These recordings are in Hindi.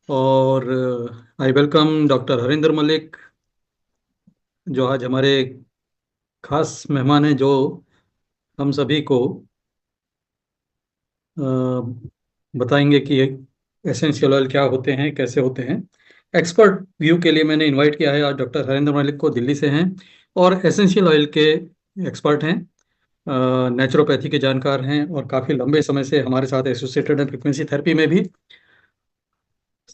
और I welcome doctor Harinder Malik, जो आज हमारे खास मेहमान हैं, जो हम सभी को बताएंगे कि एसेंशियल ऑयल क्या होते हैं, कैसे होते हैं। एक्सपर्ट व्यू के लिए मैंने इनवाइट किया है आज डॉक्टर हरिंदर मलिक को, दिल्ली से हैं और एसेंशियल ऑयल के एक्सपर्ट हैं, नेचुरोपैथी के जानकार हैं और काफ़ी लंबे समय से हमारे साथ एसोसिएटेड हैं फ्रीक्वेंसी थेरेपी में भी।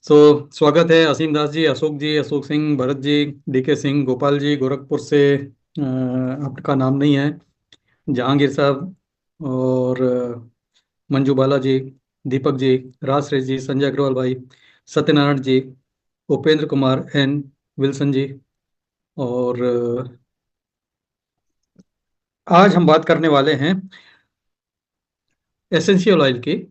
तो स्वागत है असीम दास जी, अशोक सिंह, भरत जी, डीके सिंह, गोपाल जी गोरखपुर से, आपका नाम नहीं है, जहांगीर साहब और मंजू बाला जी, दीपक जी, राज श्रेष्ठ जी, संजय अग्रवाल भाई, सत्यनारायण जी, उपेंद्र कुमार एन, विल्सन जी। और आज हम बात करने वाले हैं एसेंशियल ऑयल की।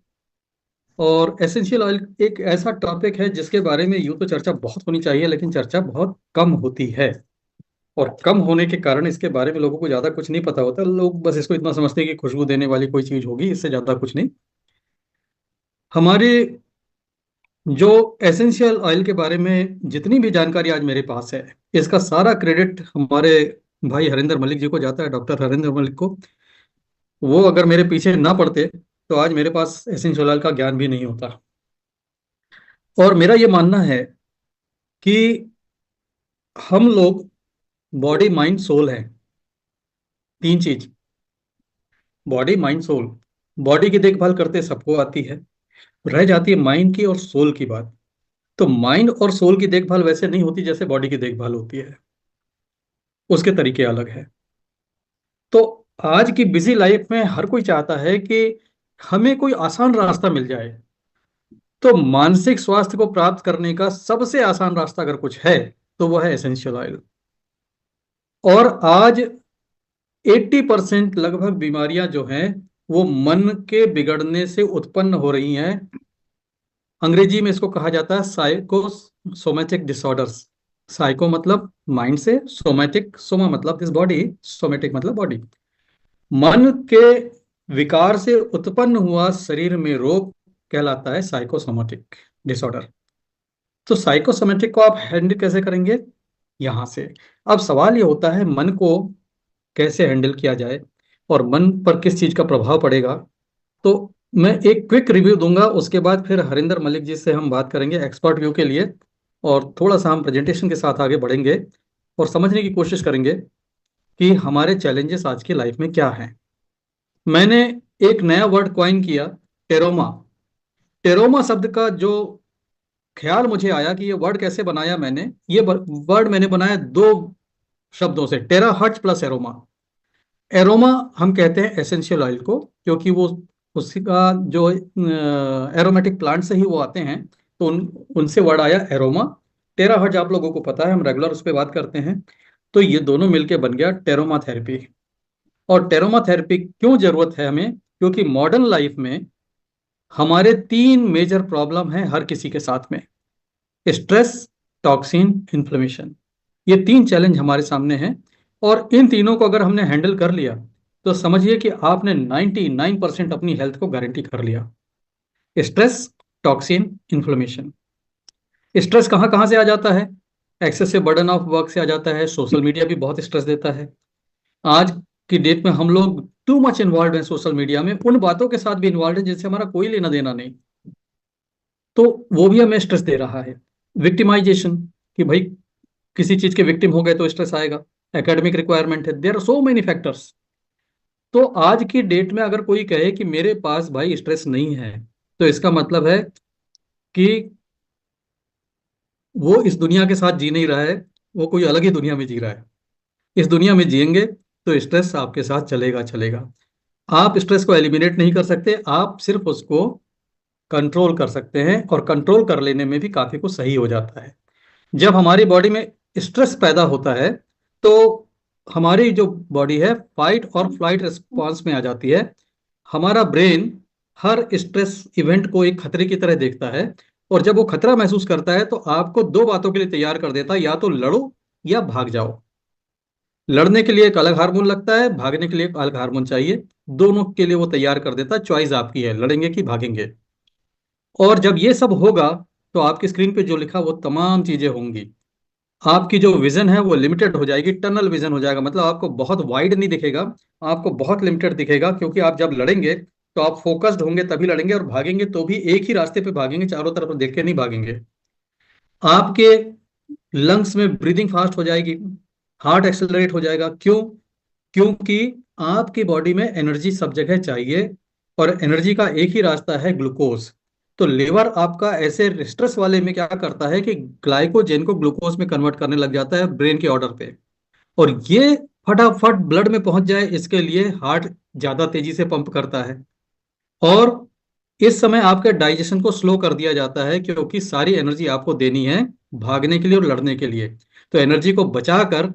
और एसेंशियल ऑयल एक ऐसा टॉपिक है जिसके बारे में यूं तो चर्चा बहुत होनी चाहिए, लेकिन चर्चा बहुत कम होती है। और कम होने के कारण इसके बारे में लोगों को ज़्यादा कुछ नहीं पता होता। लोग बस इसको इतना समझते हैं कि खुशबू देने वाली कोई चीज़ होगी, इससे ज़्यादा कुछ नहीं। हमारे जो एसेंशियल ऑयल के बारे में जितनी भी जानकारी आज मेरे पास है, इसका सारा क्रेडिट हमारे भाई हरिंदर मलिक जी को जाता है, डॉक्टर हरिंदर मलिक को। वो अगर मेरे पीछे ना पड़ते तो आज मेरे पास एसेंशियल ऑयल का ज्ञान भी नहीं होता। और मेरा ये मानना है कि हम लोग बॉडी माइंड सोल हैं, तीन चीज, बॉडी माइंड सोल। बॉडी की देखभाल करते सबको आती है, रह जाती है माइंड की और सोल की बात। तो माइंड और सोल की देखभाल वैसे नहीं होती जैसे बॉडी की देखभाल होती है, उसके तरीके अलग है। तो आज की बिजी लाइफ में हर कोई चाहता है कि हमें कोई आसान रास्ता मिल जाए। तो मानसिक स्वास्थ्य को प्राप्त करने का सबसे आसान रास्ता अगर कुछ है तो वो है एसेंशियल ऑयल। और आज 80% लगभग बीमारियां जो हैं वो मन के बिगड़ने से उत्पन्न हो रही हैं। अंग्रेजी में इसको कहा जाता है साइकोसोमेटिक डिसऑर्डर्स। साइको मतलब माइंड से, सोमेटिक, सोमा मतलब दिस बॉडी, सोमेटिक मतलब बॉडी। मन के विकार से उत्पन्न हुआ शरीर में रोग कहलाता है साइकोसोमेटिक डिसऑर्डर। तो साइकोसोमेटिक को आप हैंडल कैसे करेंगे? यहां से अब सवाल ये होता है, मन को कैसे हैंडल किया जाए और मन पर किस चीज का प्रभाव पड़ेगा। तो मैं एक क्विक रिव्यू दूंगा, उसके बाद फिर हरिंदर मलिक जी से हम बात करेंगे एक्सपर्ट व्यू के लिए। और थोड़ा सा हम प्रेजेंटेशन के साथ आगे बढ़ेंगे और समझने की कोशिश करेंगे कि हमारे चैलेंजेस आज की लाइफ में क्या हैं। मैंने एक नया वर्ड कॉइन किया, टेरोमा। टेरोमा शब्द का जो ख्याल मुझे आया कि ये वर्ड कैसे बनाया मैंने, ये वर्ड मैंने बनाया दो शब्दों से, टेरा हर्ट्ज प्लस एरोमा। एरोमा हम कहते हैं एसेंशियल ऑयल को, क्योंकि वो उसका जो एरोमेटिक प्लांट से ही वो आते हैं, तो उनसे वर्ड आया एरोमा। टेरा हर्ट्ज आप लोगों को पता है, हम रेगुलर उस पर बात करते हैं। तो ये दोनों मिलके बन गया टेरोमा थेरेपी। और टेरोमा थेरेपी क्यों जरूरत है हमें? क्योंकि मॉडर्न लाइफ में हमारे तीन मेजर प्रॉब्लम हैं हर किसी के साथ में: स्ट्रेस, टॉक्सिन, इन्फ्लेमेशन। ये तीन चैलेंज हमारे सामने हैं। और इन तीनों को अगर हमने हैंडल कर लिया तो समझिए कि आपने 99% अपनी हेल्थ को गारंटी कर लिया। Stress, toxin, inflammation. स्ट्रेस कहाँ कहाँ से आ जाता है? एक्सेसिव बर्डन ऑफ वर्क से आ जाता है। सोशल मीडिया भी बहुत स्ट्रेस देता है। आज की डेट में हम लोग टू मच इन्वॉल्व हैं सोशल मीडिया में, उन बातों के साथ भी इन्वॉल्व है जिनसे हमारा कोई लेना देना नहीं। तो वो भी हमें स्ट्रेस दे रहा है। विक्टिमाइजेशन, कि भाई किसी चीज के विक्टिम हो गए तो स्ट्रेस आएगा। एकेडमिक रिक्वायरमेंट है, there are so many factors. तो आज की डेट में अगर कोई कहे कि मेरे पास भाई स्ट्रेस नहीं है, तो इसका मतलब है कि वो इस दुनिया के साथ जी नहीं रहा है, वो कोई अलग ही दुनिया में जी रहा है। इस दुनिया में जिएंगे तो स्ट्रेस आपके साथ चलेगा चलेगा। आप स्ट्रेस को एलिमिनेट नहीं कर सकते, आप सिर्फ उसको कंट्रोल कर सकते हैं, और कंट्रोल कर लेने में भी काफी कुछ सही हो जाता है। जब हमारी बॉडी में स्ट्रेस पैदा होता है तो हमारी जो बॉडी है फाइट और फ्लाइट रिस्पॉन्स में आ जाती है। हमारा ब्रेन हर स्ट्रेस इवेंट को एक खतरे की तरह देखता है, और जब वो खतरा महसूस करता है तो आपको दो बातों के लिए तैयार कर देता है: या तो लड़ो या भाग जाओ। लड़ने के लिए एक अलग हार्मोन लगता है, भागने के लिए एक अलग हार्मोन चाहिए। दोनों के लिए वो तैयार कर देता है, चॉइस आपकी है, लड़ेंगे कि भागेंगे। और जब ये सब होगा तो आपकी स्क्रीन पे जो लिखा वो तमाम चीजें होंगी। आपकी जो विजन है वो लिमिटेड हो जाएगी, टनल विजन हो जाएगा, मतलब आपको बहुत वाइड नहीं दिखेगा, आपको बहुत लिमिटेड दिखेगा, क्योंकि आप जब लड़ेंगे तो आप फोकस्ड होंगे तभी लड़ेंगे, और भागेंगे तो भी एक ही रास्ते पे भागेंगे, चारों तरफ देख के नहीं भागेंगे। आपके लंग्स में ब्रीदिंग फास्ट हो जाएगी, हार्ट एक्सेलरेट हो जाएगा। क्यों? क्योंकि आपकी बॉडी में एनर्जी सब जगह चाहिए, और एनर्जी का एक ही रास्ता है, ग्लूकोज। तो लिवर आपका ऐसे स्ट्रेस वाले में क्या करता है कि ग्लाइकोजन को ग्लूकोज में कन्वर्ट करने लग जाता है ब्रेन के ऑर्डर पे, और ये फटाफट ब्लड में पहुंच जाए इसके लिए हार्ट ज्यादा तेजी से पंप करता है। और इस समय आपके डाइजेशन को स्लो कर दिया जाता है, क्योंकि सारी एनर्जी आपको देनी है भागने के लिए और लड़ने के लिए। तो एनर्जी को बचा कर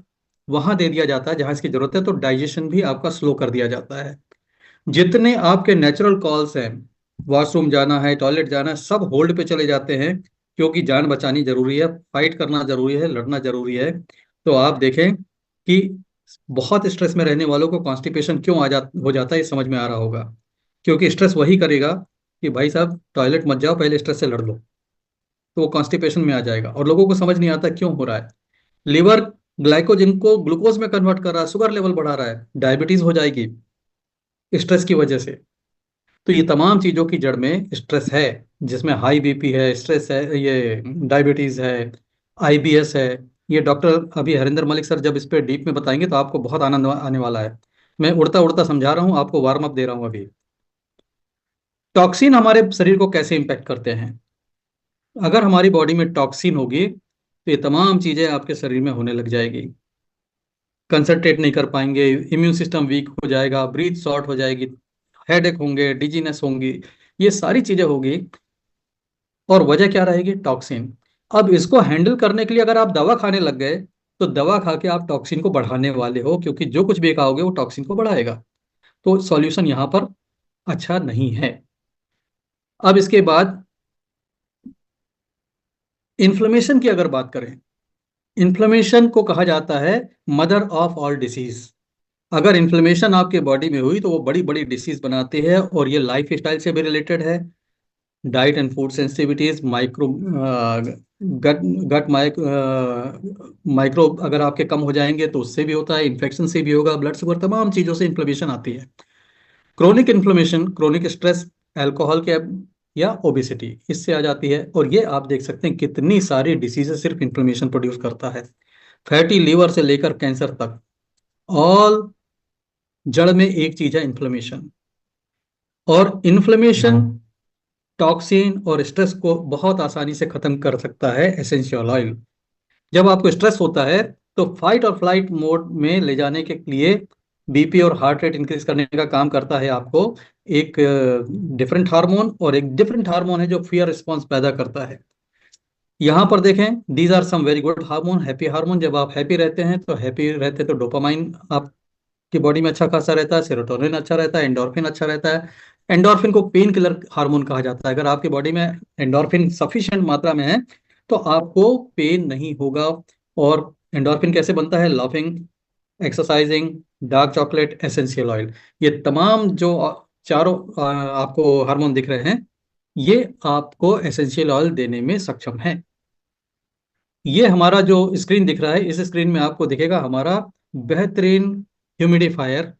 वहां दे दिया जाता है जहां इसकी जरूरत है, तो डाइजेशन भी आपका स्लो कर दिया जाता है। जितने आपके नेचुरल कॉल्स हैं, वॉशरूम जाना है, टॉयलेट जाना है, सब होल्ड पे चले जाते हैं, क्योंकि जान बचानी जरूरी है, फाइट करना जरूरी है, लड़ना जरूरी है। तो आप देखें कि बहुत स्ट्रेस में रहने वालों को कॉन्स्टिपेशन क्यों हो जाता है, ये समझ में आ रहा होगा। क्योंकि स्ट्रेस वही करेगा कि भाई साहब टॉयलेट मत जाओ, पहले स्ट्रेस से लड़ लो, तो वो कॉन्स्टिपेशन में आ जाएगा, और लोगों को समझ नहीं आता क्यों हो रहा है। लिवर ग्लाइकोजन को ग्लूकोज में कन्वर्ट कर रहा है, शुगर लेवल बढ़ा रहा है, डायबिटीज हो जाएगी स्ट्रेस की वजह से। तो ये तमाम चीजों की जड़ में स्ट्रेस है, जिसमें हाई बीपी है, स्ट्रेस है, ये डायबिटीज है, आईबीएस है। ये डॉक्टर अभी हरिंदर मलिक सर जब इस पे डीप में बताएंगे तो आपको बहुत आनंद आने वाला है। मैं उड़ता उड़ता समझा रहा हूँ, आपको वार्म अप दे रहा हूँ अभी। टॉक्सिन हमारे शरीर को कैसे इम्पेक्ट करते हैं? अगर हमारी बॉडी में टॉक्सिन होगी तो ये तमाम चीजें आपके शरीर में होने लग जाएगी। कंसंट्रेट नहीं कर पाएंगे, इम्यून सिस्टम वीक हो जाएगा, ब्रीथ शॉर्ट हो जाएगी, हेडेक होंगे, डिजीनेस होंगी, ये सारी चीजें होगी। और वजह क्या रहेगी? टॉक्सिन। अब इसको हैंडल करने के लिए अगर आप दवा खाने लग गए, तो दवा खा के आप टॉक्सिन को बढ़ाने वाले हो, क्योंकि जो कुछ भी खाओगे वो टॉक्सिन को बढ़ाएगा। तो सॉल्यूशन यहाँ पर अच्छा नहीं है। अब इसके बाद इन्फ्लेमेशन की अगर बात करें, इन्फ्लेमेशन को कहा जाता है मदर ऑफ ऑल डिसीज। अगर इन्फ्लेमेशन आपके बॉडी में हुई तो वो बड़ी बड़ी डिसीज बनाती है, और ये लाइफ स्टाइल से भी रिलेटेड है। Diet and food sensitivities, micro gut gut micro अगर आपके कम हो जाएंगे तो उससे भी होता है, इन्फेक्शन से भी होगा, ब्लड शुगर, तमाम चीज़ों से इन्फ्लेमेशन आती है। Chronic inflammation, chronic stress, alcohol के या ओबिसिटी, इससे आ जाती है। और ये आप देख सकते हैं कितनी सारी डिसीजेस सिर्फ इन्फ्लेमेशन प्रोड्यूस करता है। फैटी लीवर से लेकर कैंसर तक, ऑल जड़ में एक चीज है, इन्फ्लेमेशन। और इन्फ्लेमेशन, टॉक्सिन और स्ट्रेस को बहुत आसानी से खत्म कर सकता है एसेंशियल ऑयल। जब आपको स्ट्रेस होता है तो फाइट और फ्लाइट मोड में ले जाने के लिए बीपी और हार्ट रेट इंक्रीज करने का काम करता है आपको एक डिफरेंट हार्मोन, और एक डिफरेंट हार्मोन है जो फियर रिस्पॉन्स पैदा करता है। यहाँ पर देखें, these are some very good hormone, happy hormone. जब आप हैप्पी रहते हैं तो डोपामाइन आपकी बॉडी में अच्छा खासा रहता है, सेरोटोनिन अच्छा रहता है, एंडोर्फिन अच्छा रहता है। एंडोर्फिन को पेन किलर हार्मोन कहा जाता है। अगर आपकी बॉडी में एंडोर्फिन सफिशिएंट मात्रा में है तो आपको पेन नहीं होगा। और एंडोर्फिन कैसे बनता है? Laughing, exercising, dark chocolate, essential oil, ये तमाम जो चारों आपको हार्मोन दिख रहे हैं, ये आपको एसेंशियल ऑयल देने में सक्षम है। ये हमारा जो स्क्रीन दिख रहा है, इस स्क्रीन में आपको दिखेगा हमारा बेहतरीन ह्यूमिडिफायर।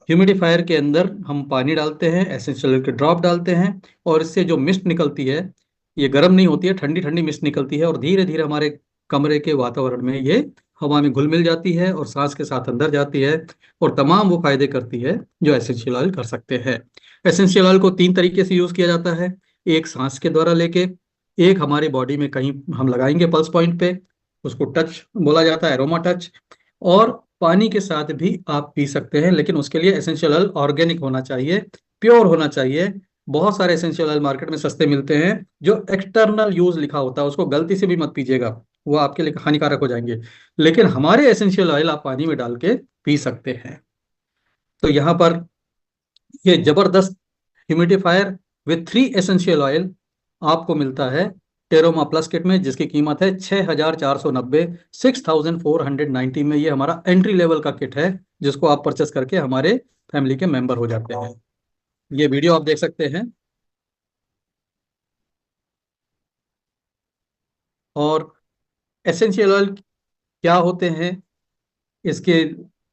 ह्यूमिडिफायर के अंदर हम पानी डालते हैं, एसेंशियल ऑयल के ड्रॉप डालते हैं, और इससे जो मिस्ट निकलती है, ये गर्म नहीं होती है, ठंडी ठंडी मिस्ट निकलती है, और धीरे धीरे हमारे कमरे के वातावरण में ये हवा में घुल मिल जाती है और सांस के साथ अंदर जाती है, और तमाम वो फायदे करती है जो एसेंशियल ऑयल कर सकते हैं। एसेंशियल ऑयल को तीन तरीके से यूज किया जाता है। एक सांस के द्वारा लेके, एक हमारी बॉडी में कहीं हम लगाएंगे पल्स पॉइंट पे, उसको टच बोला जाता है, एरोमा टच। और पानी के साथ भी आप पी सकते हैं, लेकिन उसके लिए एसेंशियल ऑयल ऑर्गेनिक होना चाहिए, प्योर होना चाहिए। बहुत सारे एसेंशियल ऑयल मार्केट में सस्ते मिलते हैं जो एक्सटर्नल यूज लिखा होता है, उसको गलती से भी मत पीजिएगा, वो आपके लिए हानिकारक हो जाएंगे। लेकिन हमारे एसेंशियल ऑयल आप पानी में डाल के पी सकते हैं। तो यहाँ पर ये जबरदस्त ह्यूमिडिफायर विथ 3 एसेंशियल ऑयल आपको मिलता है टेरोमा प्लस किट में, जिसकी कीमत है 6,490, 6,490 में। ये हमारा एंट्री लेवल का किट है, जिसको आप परचेस करके हमारे फैमिली के मेंबर हो जाते हैं। ये वीडियो आप देख सकते हैं। और एसेंशियल ऑयल क्या होते हैं इसके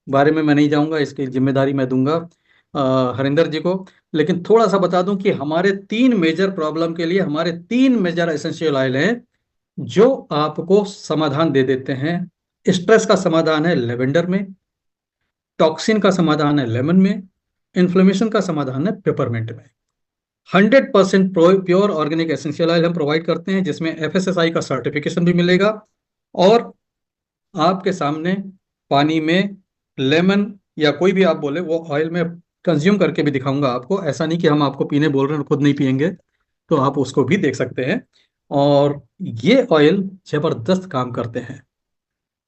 बारे में मैं नहीं जाऊंगा, इसकी जिम्मेदारी मैं दूंगा हरिंदर जी को। लेकिन थोड़ा सा बता दूं कि हमारे 3 मेजर प्रॉब्लम के लिए हमारे 3 मेजर एसेंशियल ऑयल हैं जो आपको समाधान दे देते हैं। स्ट्रेस का समाधान है लेवेंडर में, टॉक्सिन का समाधान है लेमन में, इन्फ्लेमेशन का समाधान है पेपरमिंट में। 100% प्योर ऑर्गेनिक एसेंशियल ऑयल हम प्रोवाइड करते हैं, जिसमें FSSI का सर्टिफिकेशन भी मिलेगा। और आपके सामने पानी में लेमन या कोई भी आप बोले वो ऑयल में कंज्यूम करके भी दिखाऊंगा आपको। ऐसा नहीं कि हम आपको पीने बोल रहे हैं और खुद नहीं पियेंगे, तो आप उसको भी देख सकते हैं। और ये ऑयल जबरदस्त काम करते हैं।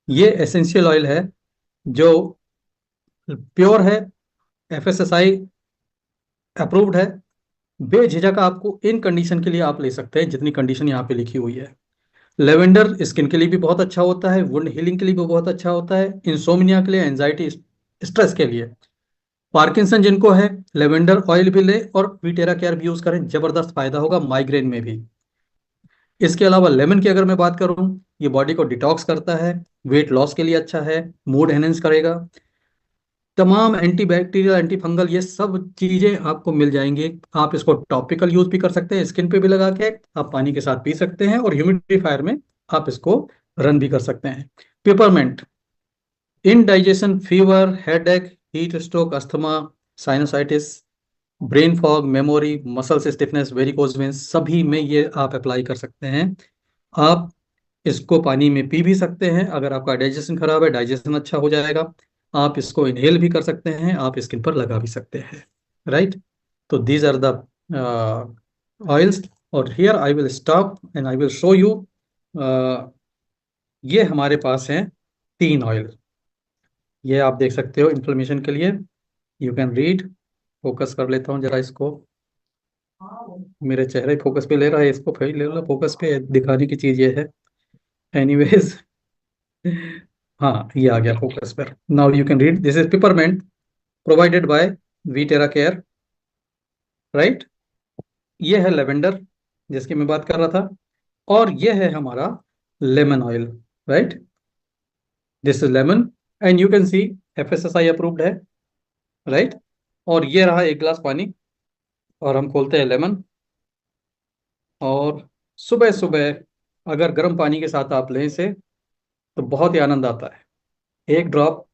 ये एसेंशियल ऑयल है जो प्योर है, FSSI अप्रूव्ड है। बेझिझक आपको इन कंडीशन के लिए आप ले सकते हैं जितनी कंडीशन यहाँ पे लिखी हुई है। लेवेंडर स्किन के लिए भी बहुत अच्छा होता है, वुंड हीलिंग के लिए भी बहुत अच्छा होता है, इंसोमिनिया के लिए, एंजाइटी स्ट्रेस के लिए। पार्किंसन जिनको है लेवेंडर ऑयल भी ले और वीटेरा केयर भी यूज करें, जबरदस्त फायदा होगा माइग्रेन में भी। इसके अलावा लेमन की अगर मैं बात करूं, ये बॉडी को डिटॉक्स करता है, वेट लॉस के लिए अच्छा है, मूड एनहेंस करेगा। तमाम एंटीबैक्टीरियल एंटी फंगल ये सब चीजें आपको मिल जाएंगी। आप इसको टॉपिकल यूज भी कर सकते हैं, स्किन पे भी लगा के आप पानी के साथ पी सकते हैं, और ह्यूमिडिफायर में आप इसको रन भी कर सकते हैं। Peppermint indigestion, fever, headache, heat stroke, asthma, sinusitis, brain fog, memory, muscle stiffness, varicose veins, सभी में ये आप अप्लाई कर सकते हैं। आप इसको पानी में पी भी सकते हैं, अगर आपका डाइजेशन खराब है डाइजेशन अच्छा हो जाएगा। आप इसको इनहेल भी कर सकते हैं, आप स्किन पर लगा भी सकते हैं। राइट। तो दीज आर द ऑयल्स। और here I will stop and I will show you. ये हमारे पास हैं 3 ऑयल। ये आप देख सकते हो इन्फ्लेमेशन के लिए, यू कैन रीड। फोकस कर लेता हूँ जरा इसको, मेरे चेहरे फोकस पे ले रहा है, इसको फिर ले लो फोकस पे, दिखाने की चीज ये है। एनीवेज, हाँ ये आ गया फोकस पर। Now you can read, this is peppermint provided by we terra care. Right. ये है लेवेंडर जिसकी मैं बात कर रहा था, और ये है हमारा lemon oil. Right. This is lemon and you can see FSSI approved है। राइट। और ये रहा एक गिलास पानी, और हम खोलते हैं लेमन। और सुबह सुबह अगर गर्म पानी के साथ आप लें इसे, तो बहुत ही आनंद आता है। एक ड्रॉप,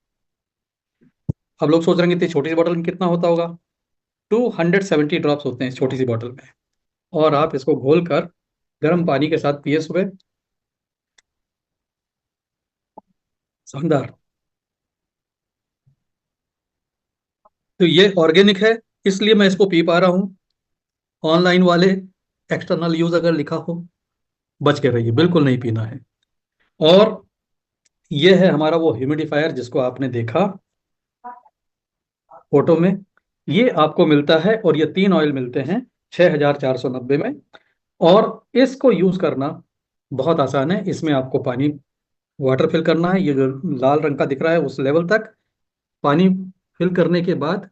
अब लोग सोच रहे हैं कि इतनी छोटी सी बॉटल में कितना होता होगा। 270 ड्रॉप्स होते हैं इस छोटी सी बॉटल में, और आप इसको घोल कर गर्म पानी के साथ पिए सुबह। शानदार। तो ये ऑर्गेनिक है, इसलिए मैं इसको पी पा रहा हूँ। ऑनलाइन वाले एक्सटर्नल यूज अगर लिखा हो, बच के रहिए, बिल्कुल नहीं पीना है। और ये है हमारा वो ह्यूमिडिफायर जिसको आपने देखा फोटो में। ये आपको मिलता है, और ये 3 ऑयल मिलते हैं 6490 में। और इसको यूज करना बहुत आसान है। इसमें आपको पानी वाटर फिल करना है, ये जो लाल रंग का दिख रहा है उस लेवल तक पानी फिल करने के बाद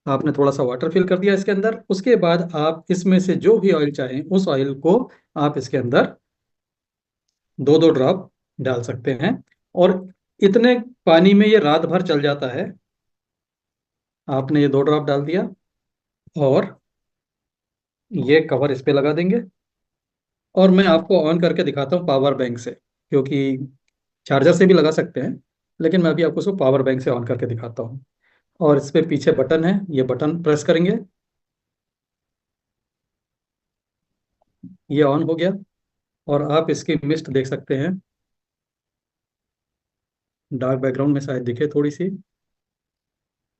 आपने थोड़ा सा वाटर फिल कर दिया इसके अंदर। उसके बाद आप इसमें से जो भी ऑयल चाहें उस ऑयल को आप इसके अंदर 2-2 ड्रॉप डाल सकते हैं, और इतने पानी में ये रात भर चल जाता है। आपने ये 2 ड्रॉप डाल दिया, और ये कवर इस पे लगा देंगे। और मैं आपको ऑन करके दिखाता हूँ पावर बैंक से, क्योंकि चार्जर से भी लगा सकते हैं, लेकिन मैं अभी आपको उसको पावर बैंक से ऑन करके दिखाता हूँ। और इस पे पीछे बटन है, ये बटन प्रेस करेंगे, ये ऑन हो गया। और आप इसकी मिस्ट देख सकते हैं, डार्क बैकग्राउंड में शायद दिखे थोड़ी सी।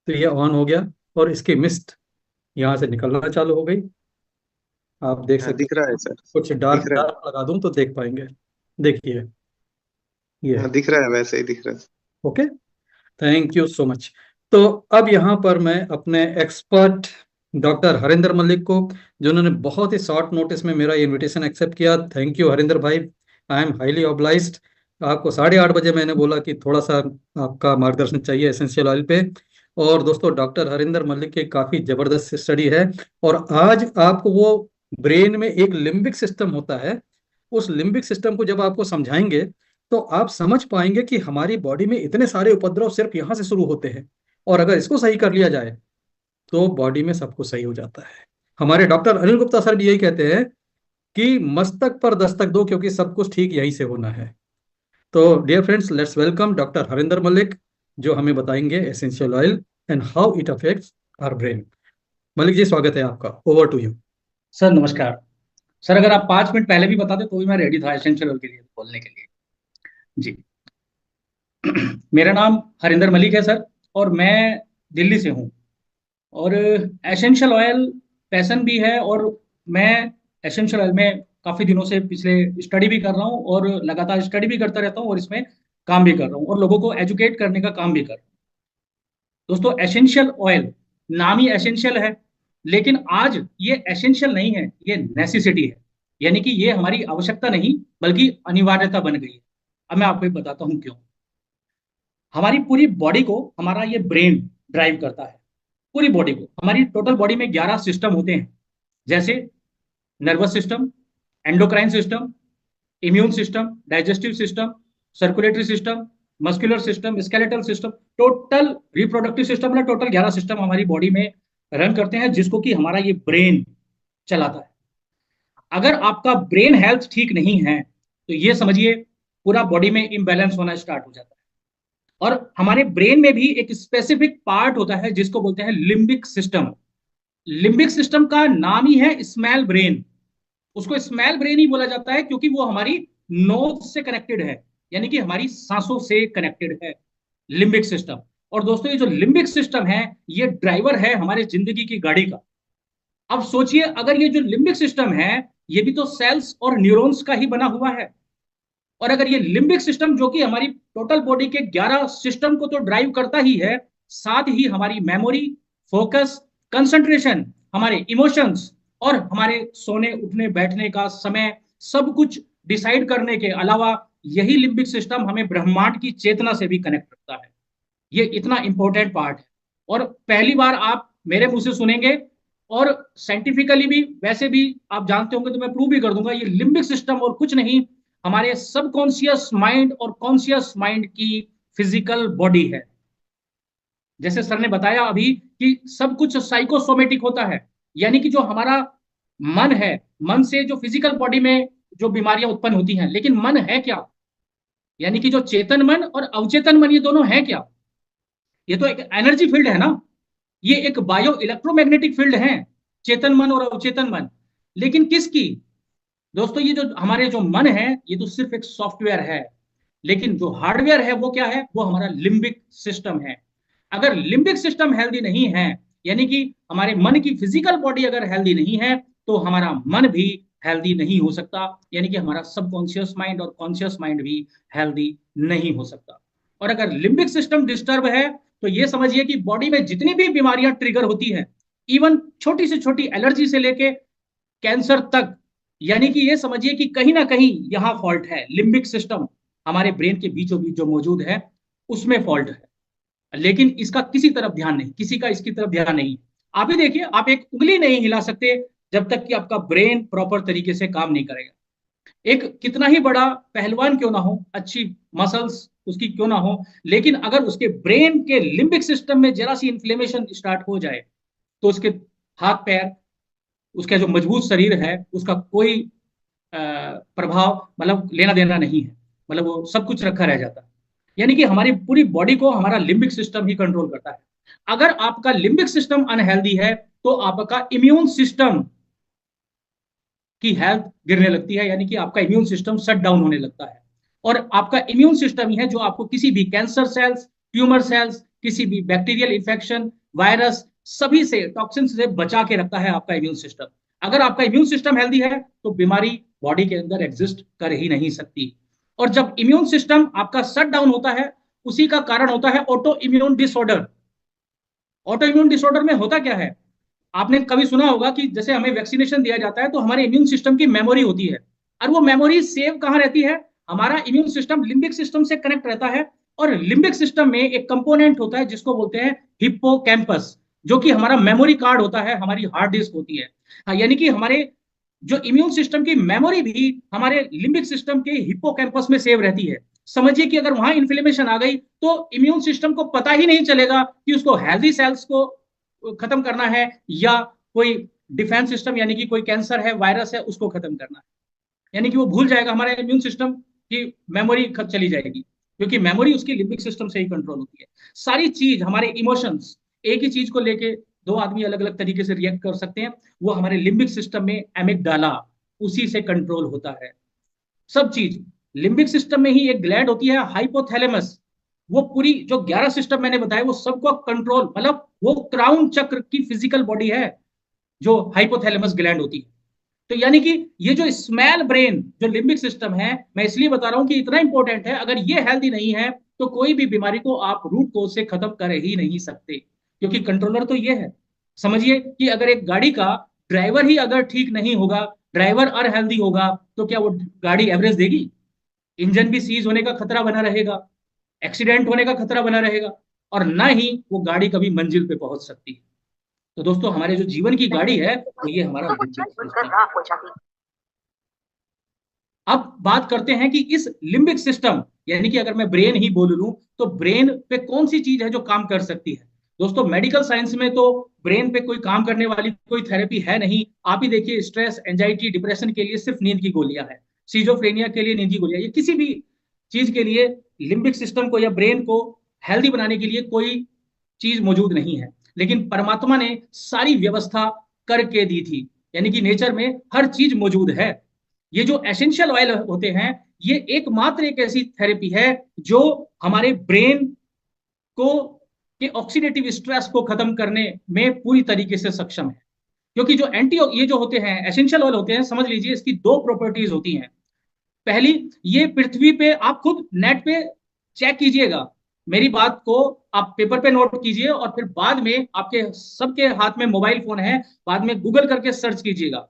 तो ये ऑन हो गया, और इसकी मिस्ट यहाँ से निकलना चालू हो गई। आप देख हाँ, सकते दिख हैं, रहा है सर। कुछ दिख डार्क रहा है। डार्क लगा दूं तो देख पाएंगे। देखिए ये। हाँ, दिख रहा है, वैसे ही दिख रहा है। Okay, thank you so much. तो अब यहाँ पर मैं अपने एक्सपर्ट डॉक्टर हरिंदर मलिक को, जिन्होंने बहुत ही शॉर्ट नोटिस में मेरा इनविटेशन एक्सेप्ट किया, थैंक यू हरिंदर भाई, आई एम हाईली ऑब्लाइज्ड। आपको 8:30 बजे मैंने बोला कि थोड़ा सा आपका मार्गदर्शन चाहिए एसेंशियल ऑयल पे। और दोस्तों डॉक्टर हरिंदर मलिक की काफ़ी ज़बरदस्त स्टडी है। और आज आपको वो ब्रेन में एक लिम्बिक सिस्टम होता है उस लिम्बिक सिस्टम को जब आपको समझाएंगे तो आप समझ पाएंगे कि हमारी बॉडी में इतने सारे उपद्रव सिर्फ यहाँ से शुरू होते हैं, और अगर इसको सही कर लिया जाए तो बॉडी में सब कुछ सही हो जाता है। हमारे डॉक्टर अनिल गुप्ता सर भी यही कहते हैं कि मस्तक पर दस्तक दो, क्योंकि सब कुछ ठीक यहीं से होना है। तो dear friends, let's welcome doctor Harinder Malik, जो हमें बताएंगे essential oil and how it affects our brain. Malik ji, स्वागत है आपका, ओवर टू यू। सर नमस्कार। सर अगर आप 5 मिनट पहले भी बताते तो भी मैं रेडी था एसेंशियल ऑयल के लिए बोलने के लिए। जी। मेरा नाम हरिंदर मलिक है सर, और मैं दिल्ली से हूँ। और एसेंशियल ऑयल पैशन भी है, और मैं एसेंशियल ऑयल में काफ़ी दिनों से पिछले स्टडी भी कर रहा हूँ, और लगातार स्टडी भी करता रहता हूँ, और इसमें काम भी कर रहा हूँ, और लोगों को एजुकेट करने का काम भी कर रहा हूँ। दोस्तों, एसेंशियल ऑयल नाम ही एसेंशियल है, लेकिन आज ये एसेंशियल नहीं है, ये नेसेसिटी है। यानी कि ये हमारी आवश्यकता नहीं बल्कि अनिवार्यता बन गई है। अब मैं आपको बताता हूं क्यों। हमारी पूरी बॉडी को हमारा ये ब्रेन ड्राइव करता है। पूरी बॉडी को, हमारी टोटल बॉडी में 11 सिस्टम होते हैं, जैसे nervous system, endocrine system, immune system, digestive system, circulatory system, muscular system, skeletal system, total reproductive system, मतलब टोटल 11 सिस्टम हमारी बॉडी में रन करते हैं, जिसको कि हमारा ये ब्रेन चलाता है। अगर आपका ब्रेन हेल्थ ठीक नहीं है तो ये समझिए पूरा बॉडी में इम्बैलेंस होना स्टार्ट हो जाता है। और हमारे ब्रेन में भी एक स्पेसिफिक पार्ट होता है जिसको बोलते हैं लिम्बिक सिस्टम। लिम्बिक सिस्टम का नाम ही है स्मॉल ब्रेन। उसको स्मॉल ब्रेन ही बोला जाता है क्योंकि वो हमारी नोज से कनेक्टेड है, यानी कि हमारी सांसों से कनेक्टेड है लिम्बिक सिस्टम। और दोस्तों, ये जो लिम्बिक सिस्टम है ये ड्राइवर है हमारे जिंदगी की गाड़ी का। अब सोचिए, अगर ये जो लिम्बिक सिस्टम है ये भी तो सेल्स और न्यूरॉन्स का ही बना हुआ है, और अगर ये लिम्बिक सिस्टम जो कि हमारी टोटल बॉडी के 11 सिस्टम को तो ड्राइव करता ही है, साथ ही हमारी मेमोरी, फोकस, कंसंट्रेशन, हमारे इमोशंस और हमारे सोने उठने बैठने का समय, सब कुछ डिसाइड करने के अलावा यही लिम्बिक सिस्टम हमें ब्रह्मांड की चेतना से भी कनेक्ट रखता है। ये इतना इंपॉर्टेंट पार्ट है, और पहली बार आप मेरे मुंह से सुनेंगे, और साइंटिफिकली भी वैसे भी आप जानते होंगे तो मैं प्रूव भी कर दूंगा। ये लिम्बिक सिस्टम और कुछ नहीं, हमारे सबकॉन्शियस माइंड और कॉन्शियस माइंड की फिजिकल बॉडी है। जैसे सर ने बताया अभी कि सब कुछ साइकोसोमेटिक होता है, यानी कि जो हमारा मन है, मन से जो फिजिकल बॉडी में जो बीमारियां उत्पन्न होती हैं, लेकिन मन है क्या? यानी कि जो चेतन मन और अवचेतन मन, ये दोनों है क्या? ये तो एक एनर्जी फील्ड है ना, ये एक बायो इलेक्ट्रोमैग्नेटिक फील्ड है, चेतन मन और अवचेतन मन। लेकिन किसकी? दोस्तों, ये जो हमारे जो मन है ये तो सिर्फ एक सॉफ्टवेयर है, लेकिन जो हार्डवेयर है वो क्या है? वो हमारा लिम्बिक सिस्टम है। अगर लिम्बिक सिस्टम हेल्दी नहीं है, यानी कि हमारे मन की फिजिकल बॉडी अगर हेल्दी नहीं है, तो हमारा मन भी हेल्दी नहीं हो सकता, यानी कि हमारा सबकॉन्शियस माइंड और कॉन्शियस माइंड भी हेल्दी नहीं हो सकता। और अगर लिम्बिक सिस्टम डिस्टर्ब है तो ये समझिए कि बॉडी में जितनी भी बीमारियां ट्रिगर होती हैं, इवन छोटी से छोटी एलर्जी से लेके कैंसर तक, यानी कि ये समझिए कि कहीं ना कहीं यहां फॉल्ट है। लिम्बिक सिस्टम हमारे ब्रेन के बीचों बीच जो मौजूद है उसमें फॉल्ट है, लेकिन इसका किसी तरफ ध्यान नहीं, किसी का इसकी तरफ ध्यान नहीं। आप ही देखिए, आप एक उंगली नहीं हिला सकते जब तक कि आपका ब्रेन प्रॉपर तरीके से काम नहीं करेगा। एक कितना ही बड़ा पहलवान क्यों ना हो, अच्छी मसल्स उसकी क्यों ना हो, लेकिन अगर उसके ब्रेन के लिम्बिक सिस्टम में जरा सी इन्फ्लेमेशन स्टार्ट हो जाए तो उसके हाथ पैर, उसका जो मजबूत शरीर है उसका कोई प्रभाव, मतलब लेना देना नहीं है, मतलब वो सब कुछ रखा रह जाता है। यानी कि हमारी पूरी बॉडी को हमारा लिम्बिक सिस्टम ही कंट्रोल करता है। अगर आपका लिम्बिक सिस्टम अनहेल्दी है तो आपका इम्यून सिस्टम की हेल्थ गिरने लगती है, यानी कि आपका इम्यून सिस्टम शट डाउन होने लगता है। और आपका इम्यून सिस्टम ही है जो आपको किसी भी कैंसर सेल्स, ट्यूमर सेल्स, किसी भी बैक्टीरियल इन्फेक्शन, वायरस, सभी से, टॉक्सिन से बचा के रखता है आपका इम्यून सिस्टम। अगर आपका इम्यून सिस्टम हेल्दी है तो बीमारी बॉडी के अंदर एग्जिस्ट कर ही नहीं सकती। और जब इम्यून सिस्टम आपका शट डाउन होता है, उसी का कारण होता है auto immune disorder. Auto immune disorder में होता क्या है? आपने कभी सुना होगा कि जैसे हमें वैक्सीनेशन दिया जाता है तो हमारे इम्यून सिस्टम की मेमोरी होती है, और वो मेमोरी सेव कहाँ रहती है? हमारा इम्यून सिस्टम लिम्बिक सिस्टम से कनेक्ट रहता है, और लिम्बिक सिस्टम में एक कंपोनेंट होता है जिसको बोलते हैं हिप्पोकैम्पस, जो कि हमारा मेमोरी कार्ड होता है, हमारी हार्ड डिस्क होती है। हाँ, यानी कि हमारे जो इम्यून सिस्टम की मेमोरी भी हमारे लिम्बिक सिस्टम के हिप्पोकैम्पस में सेव रहती है। समझिए कि अगर वहां इन्फ्लेमेशन आ गई तो इम्यून सिस्टम को पता ही नहीं चलेगा कि उसको हेल्दी सेल्स को खत्म करना है या कोई डिफेंस सिस्टम यानी कि कोई कैंसर है, वायरस है, उसको खत्म करना है। यानी कि वो भूल जाएगा, हमारे इम्यून सिस्टम की मेमोरी चली जाएगी, क्योंकि मेमोरी उसकी लिम्बिक सिस्टम से ही कंट्रोल होती है। सारी चीज, हमारे इमोशंस, एक ही चीज को लेके दो आदमी अलग अलग तरीके से रिएक्ट कर सकते हैं, वो हमारे लिम्बिक सिस्टम में एमिगडाला, उसी से कंट्रोल होता है सब चीज। लिम्बिक सिस्टम में ही एक ग्लैंड होती है हाइपोथैलेमस, वो पूरी जो 11 सिस्टम मैंने बताया वो सबको कंट्रोल, मतलब वो क्राउन चक्र की फिजिकल बॉडी है जो हाइपोथैलेमस ग्लैंड होती है। तो यानी कि ये जो स्मॉल ब्रेन जो लिम्बिक सिस्टम है, मैं इसलिए बता रहा हूं कि इतना इंपॉर्टेंट है। अगर ये हेल्दी नहीं है तो कोई भी बीमारी को आप रूट कोज से खत्म कर ही नहीं सकते, क्योंकि कंट्रोलर तो ये है। समझिए कि अगर एक गाड़ी का ड्राइवर ही अगर ठीक नहीं होगा, ड्राइवर अनहेल्दी होगा, तो क्या वो गाड़ी एवरेज देगी? इंजन भी सीज होने का खतरा बना रहेगा, एक्सीडेंट होने का खतरा बना रहेगा, और ना ही वो गाड़ी कभी मंजिल पे पहुंच सकती है। तो दोस्तों, हमारे जो जीवन की गाड़ी है वो ये हमारा लिम्बिक सिस्टम। अब बात करते हैं कि इस लिम्बिक सिस्टम, यानी कि अगर मैं ब्रेन ही बोल लूं तो ब्रेन पे कौन सी चीज है जो काम कर सकती है। दोस्तों, मेडिकल साइंस में तो ब्रेन पे कोई काम करने वाली कोई थेरेपी है नहीं। आप ही देखिए, स्ट्रेस, एंजाइटी, डिप्रेशन के लिए सिर्फ नींद की गोलियां हैं, सीजोफ्रेनिया के लिए नींद की गोलियां, ये किसी भी चीज के लिए लिम्बिक सिस्टम को या ब्रेन को हेल्दी बनाने के लिए कोई चीज मौजूद नहीं है। लेकिन परमात्मा ने सारी व्यवस्था करके दी थी, यानी कि नेचर में हर चीज मौजूद है। ये जो एसेंशियल ऑयल होते हैं, ये एकमात्र एक ऐसी थेरेपी है जो हमारे ब्रेन को के ऑक्सीडेटिव स्ट्रेस को खत्म करने में पूरी तरीके से सक्षम है। क्योंकि जो एंटी ये जो होते हैं एसेंशियल ऑयल होते हैं, समझ लीजिए इसकी दो प्रॉपर्टीज होती हैं। पहली, ये पृथ्वी पे आप खुद नेट पे चेक कीजिएगा, मेरी बात को आप पेपर पे नोट कीजिए और फिर बाद में आपके सबके हाथ में मोबाइल फोन है, बाद में गूगल करके सर्च कीजिएगा।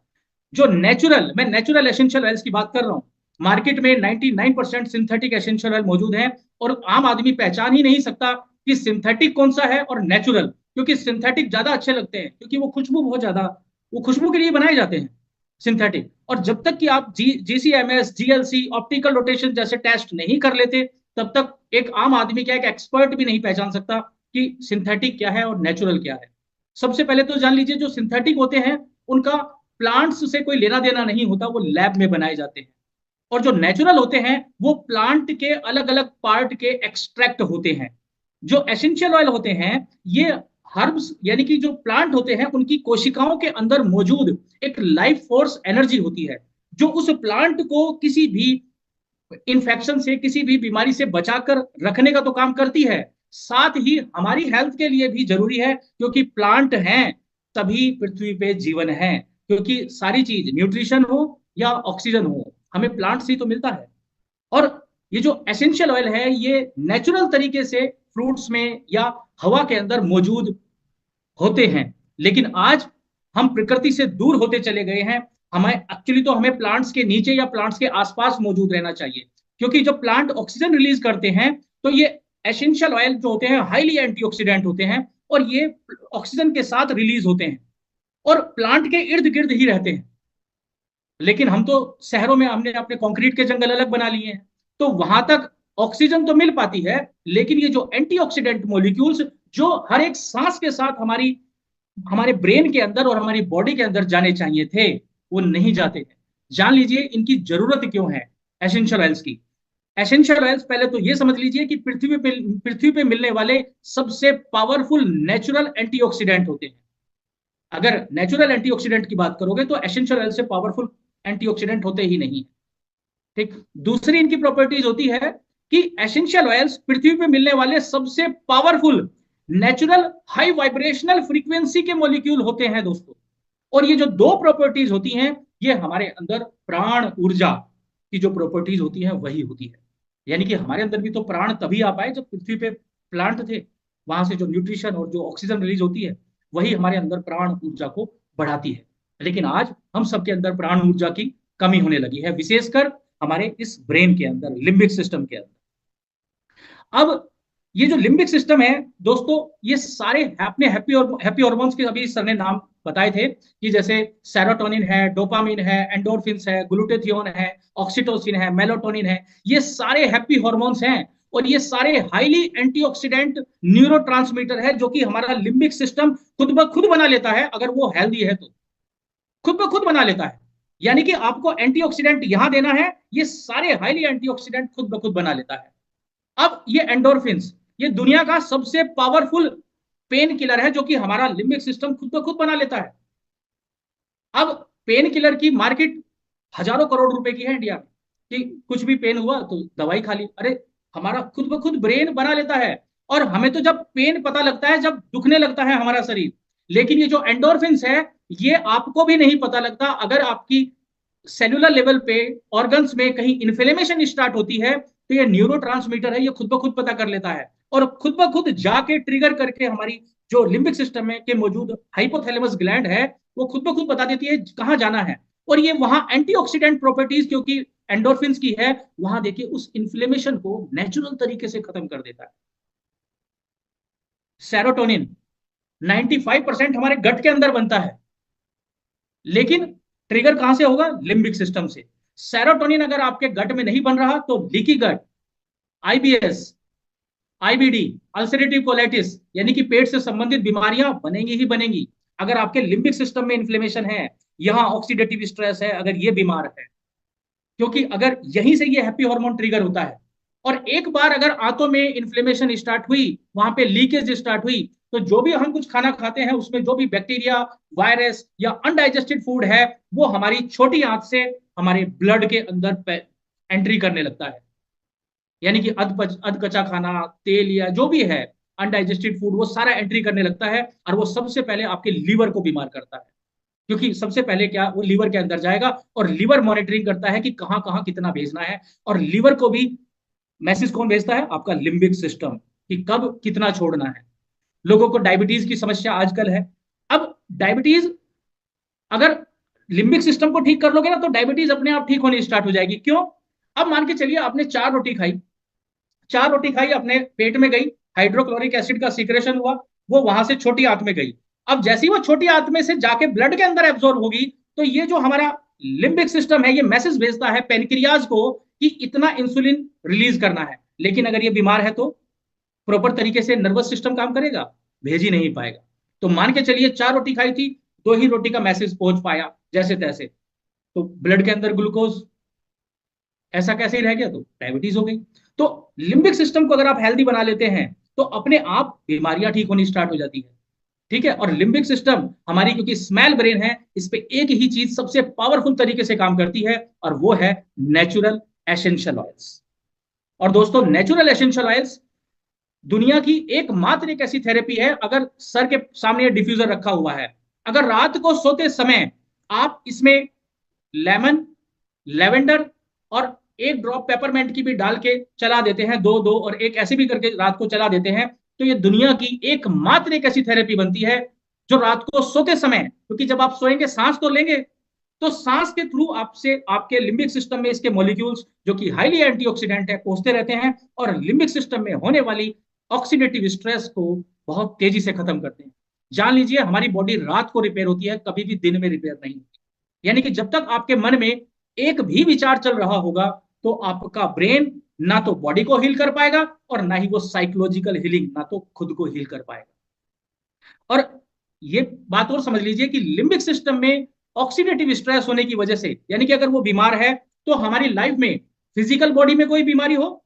जो नेचुरल, मैं नेचुरल एसेंशियल ऑयल्स की बात कर रहा हूं, मार्केट में 99% सिंथेटिक एसेंशियल ऑयल मौजूद है, और आम आदमी पहचान ही नहीं सकता कि सिंथेटिक कौन सा है और नेचुरल, क्योंकि सिंथेटिक ज्यादा अच्छे लगते हैं, क्योंकि वो खुशबू बहुत ज्यादा, वो खुशबू के लिए बनाए जाते हैं सिंथेटिक। और जब तक कि आप जीसीएमएस, जीएलसी, ऑप्टिकल रोटेशन जैसे टेस्ट नहीं कर लेते, तब तक एक आम आदमी क्या, एक एक्सपर्ट भी नहीं पहचान सकता कि सिंथेटिक क्या है और नेचुरल क्या है। सबसे पहले तो जान लीजिए, जो सिंथेटिक होते हैं उनका प्लांट्स से कोई लेना देना नहीं होता, वो लैब में बनाए जाते हैं। और जो नेचुरल होते हैं वो प्लांट के अलग अलग पार्ट के एक्सट्रैक्ट होते हैं। जो एसेंशियल ऑयल होते हैं, ये हर्ब्स यानी कि जो प्लांट होते हैं उनकी कोशिकाओं के अंदर मौजूद एक लाइफ फोर्स एनर्जी होती है, जो उस प्लांट को किसी भी इन्फेक्शन से, किसी भी बीमारी से बचाकर रखने का तो काम करती है, साथ ही हमारी हेल्थ के लिए भी जरूरी है, क्योंकि प्लांट हैं तभी पृथ्वी पे जीवन है। क्योंकि सारी चीज, न्यूट्रिशन हो या ऑक्सीजन हो, हमें प्लांट से ही तो मिलता है। और ये जो एसेंशियल ऑयल है, ये नेचुरल तरीके से फ्रूट्स में या हवा के अंदर मौजूद होते हैं। लेकिन आज हम प्रकृति से दूर होते चले गए हैं। हमें एक्चुअली तो हमें प्लांट्स के नीचे या प्लांट्स के आसपास मौजूद रहना चाहिए, क्योंकि जब प्लांट ऑक्सीजन रिलीज करते हैं तो ये एसेंशियल ऑयल जो होते हैं हाईली एंटीऑक्सीडेंट होते हैं, और ये ऑक्सीजन के साथ रिलीज होते हैं और प्लांट के इर्द गिर्द ही रहते हैं। लेकिन हम तो शहरों में हमने अपने कंक्रीट के जंगल अलग बना लिए हैं, तो वहां तक ऑक्सीजन तो मिल पाती है, लेकिन ये जो एंटीऑक्सीडेंट मॉलिक्यूल्स जो हर एक सांस के साथ हमारी हमारे ब्रेन के अंदर और हमारी बॉडी के अंदर जाने चाहिए थे, वो नहीं जाते हैं। जान लीजिए इनकी जरूरत क्यों है एसेंशियल ऑयल्स की। एसेंशियल ऑयल्स, पहले तो ये समझ लीजिए कि पृथ्वी पे मिलने वाले सबसे पावरफुल नेचुरल एंटीऑक्सीडेंट होते हैं। अगर नेचुरल एंटीऑक्सीडेंट की बात करोगे तो एसेंशियल ऑयल से पावरफुल एंटीऑक्सीडेंट होते ही नहीं। ठीक, दूसरी इनकी प्रॉपर्टीज होती है कि एसेंशियल ऑयल्स पृथ्वी पे मिलने वाले सबसे powerful natural high vibrational frequency के मॉलिक्यूल होते हैं दोस्तों। और ये जो दो प्रॉपर्टीज होती हैं, ये हमारे अंदर प्राण ऊर्जा की जो प्रॉपर्टीज होती है वही होती है। यानी कि हमारे अंदर भी तो प्राण तभी आ पाए जब पृथ्वी पे प्लांट थे, वहां से जो न्यूट्रिशन और जो ऑक्सीजन रिलीज होती है वही हमारे अंदर प्राण ऊर्जा को बढ़ाती है। लेकिन आज हम सबके अंदर प्राण ऊर्जा की कमी होने लगी है, विशेषकर हमारे इस ब्रेन के अंदर, लिम्बिक सिस्टम के अंदर। अब ये जो लिम्बिक सिस्टम है दोस्तों, ये सारे अपने हैप्पी हार्मोन्स के अभी सर ने नाम बताए थे कि जैसे सेरोटोनिन है, डोपामिन है, एंडोर्फिन्स है, ग्लूटाथियोन है, ऑक्सीटोसिन है, मेलाटोनिन है, ये सारे हैप्पी हॉर्मोन्स हैं और ये सारे हाईली एंटीऑक्सीडेंट न्यूरोट्रांसमीटर है जो कि हमारा लिम्बिक सिस्टम खुद ब खुद बना लेता है। अगर वो हेल्दी है तो खुद ब खुद बना लेता है। यानी कि आपको एंटीऑक्सीडेंट यहां देना है, ये सारे हाईली एंटीऑक्सीडेंट खुद ब खुद बना लेता है। अब ये एंडोर्फिन्स, ये दुनिया का सबसे पावरफुल पेन किलर है जो कि हमारा लिम्बिक सिस्टम खुद ब खुद बना लेता है। अब पेन किलर की मार्केट हजारों करोड़ रुपए की है इंडिया में, कि कुछ भी पेन हुआ तो दवाई खा ली। अरे हमारा खुद ब खुद ब्रेन बना लेता है। और हमें तो जब पेन पता लगता है जब दुखने लगता है हमारा शरीर, लेकिन ये जो एंडोर्फिन्स है ये आपको भी नहीं पता लगता। अगर आपकी सेलुलर लेवल पे ऑर्गन्स में कहीं इन्फ्लेमेशन स्टार्ट होती है तो ये न्यूरोट्रांसमीटर है, ये खुद ब खुद पता कर लेता है और खुद ब खुद जाके ट्रिगर करके हमारी जो लिम्बिक सिस्टम में के मौजूद हाइपोथैलेमस ग्लैंड है वो खुद ब खुद बता देती है कहाँ जाना है। और ये वहां एंटीऑक्सीडेंट प्रॉपर्टीज क्योंकि एंडोर्फिन्स की है, वहां देखिए उस इन्फ्लेमेशन को नेचुरल तरीके से खत्म कर देता है। सेरोटोनिन 95% हमारे गट के अंदर बनता है, लेकिन ट्रिगर कहां से होगा? लिम्बिक सिस्टम से। सेरोटोनिन अगर आपके गट में नहीं बन रहा तो leaky gut, IBS, IBD, ulcerative colitis यानी कि पेट से संबंधित बीमारियां बनेंगी ही बनेंगी। अगर आपके लिम्बिक सिस्टम में इन्फ्लेमेशन है, यहां ऑक्सीडेटिव स्ट्रेस है, अगर ये बीमार है, क्योंकि अगर यहीं से ये हैप्पी हार्मोन ट्रिगर होता है और एक बार अगर आंतों में इन्फ्लेमेशन स्टार्ट हुई, वहां पे लीकेज स्टार्ट हुई, तो जो भी हम कुछ खाना खाते हैं उसमें जो भी बैक्टीरिया, वायरस या अनडाइजेस्टेड फूड है वो हमारी छोटी आंत से हमारे ब्लड के अंदर एंट्री करने लगता है। यानी कि अधकच्चा खाना, तेल या जो भी है अनडाइजेस्टेड फूड, वो सारा एंट्री करने लगता है और वो सबसे पहले आपके लीवर को बीमार करता है। क्योंकि सबसे पहले क्या, वो लीवर के अंदर जाएगा और लीवर मॉनिटरिंग करता है कि कहां कहां कितना भेजना है। और लीवर को भी मैसेज कौन भेजता है? आपका लिम्बिक सिस्टम, कि कब कितना छोड़ना है। लोगों को डायबिटीज की समस्या आजकल है। अब डायबिटीज, अगर लिम्बिक सिस्टम को ठीक कर लोगे ना तो डायबिटीज अपने आप ठीक होनी स्टार्ट हो जाएगी। क्यों? अब मान के चलिए आपने 4 रोटी खाई, 4 रोटी खाई, अपने पेट में गई, हाइड्रोक्लोरिक एसिड का सीक्रेशन हुआ, वो वहां से छोटी आंत में गई। अब जैसे ही वो छोटी आंत में से जाके ब्लड के अंदर एब्जॉर्ब होगी तो ये जो हमारा लिम्बिक सिस्टम है ये मैसेज भेजता है पेनक्रियाज को कि इतना इंसुलिन रिलीज करना है। लेकिन अगर ये बीमार है तो प्रॉपर तरीके से नर्वस सिस्टम काम करेगा? भेज ही नहीं पाएगा। तो मान के चलिए 4 रोटी खाई थी, 2 ही रोटी का मैसेज पहुंच पाया जैसे तैसे, तो ब्लड के अंदर ग्लूकोज ऐसा कैसे ही रह गया, तो डायबिटीज हो गई। तो लिम्बिक सिस्टम को अगर आप हेल्दी बना लेते हैं तो अपने आप बीमारियां ठीक होनी स्टार्ट हो जाती है। ठीक है। और लिम्बिक सिस्टम हमारी, क्योंकि स्मॉल ब्रेन है, इस पे एक ही चीज सबसे पावरफुल तरीके से काम करती है और वो है नेचुरल एसेंशियल ऑयल्स। और दोस्तों नेचुरल एसेंशियल ऑयल्स दुनिया की एकमात्र एक ऐसी थेरेपी है। अगर सर के सामने डिफ्यूजर रखा हुआ है, अगर रात को सोते समय आप इसमें लेमन, लेवेंडर और एक ड्रॉप पेपरमेंट की भी डाल के चला देते हैं, दो दो और एक ऐसे भी करके रात को चला देते हैं, तो ये दुनिया की एकमात्र एक ऐसी थेरेपी बनती है जो रात को सोते समय, क्योंकि जब आप सोएंगे सांस तो लेंगे, तो सांस के थ्रू आपसे आपके लिम्बिक सिस्टम में इसके मॉलिक्यूल्स जो कि हाईली एंटीऑक्सीडेंट है पहुंचते रहते हैं और लिम्बिक सिस्टम में होने वाली ऑक्सीडेटिव स्ट्रेस को बहुत तेजी से खत्म करते हैं। जान लीजिए हमारी बॉडी रात को रिपेयर होती है, कभी भी दिन में रिपेयर नहीं होती। यानी कि जब तक आपके मन में एक भी विचार चल रहा होगा तो आपका ब्रेन ना तो बॉडी को हील कर पाएगा और ना ही वो साइकोलॉजिकल हीलिंग, ना तो खुद को हील कर पाएगा। और ये बात और समझ लीजिए कि लिम्बिक सिस्टम में ऑक्सीडेटिव स्ट्रेस होने की वजह से, यानी कि अगर वो बीमार है तो हमारी लाइफ में फिजिकल बॉडी में कोई बीमारी हो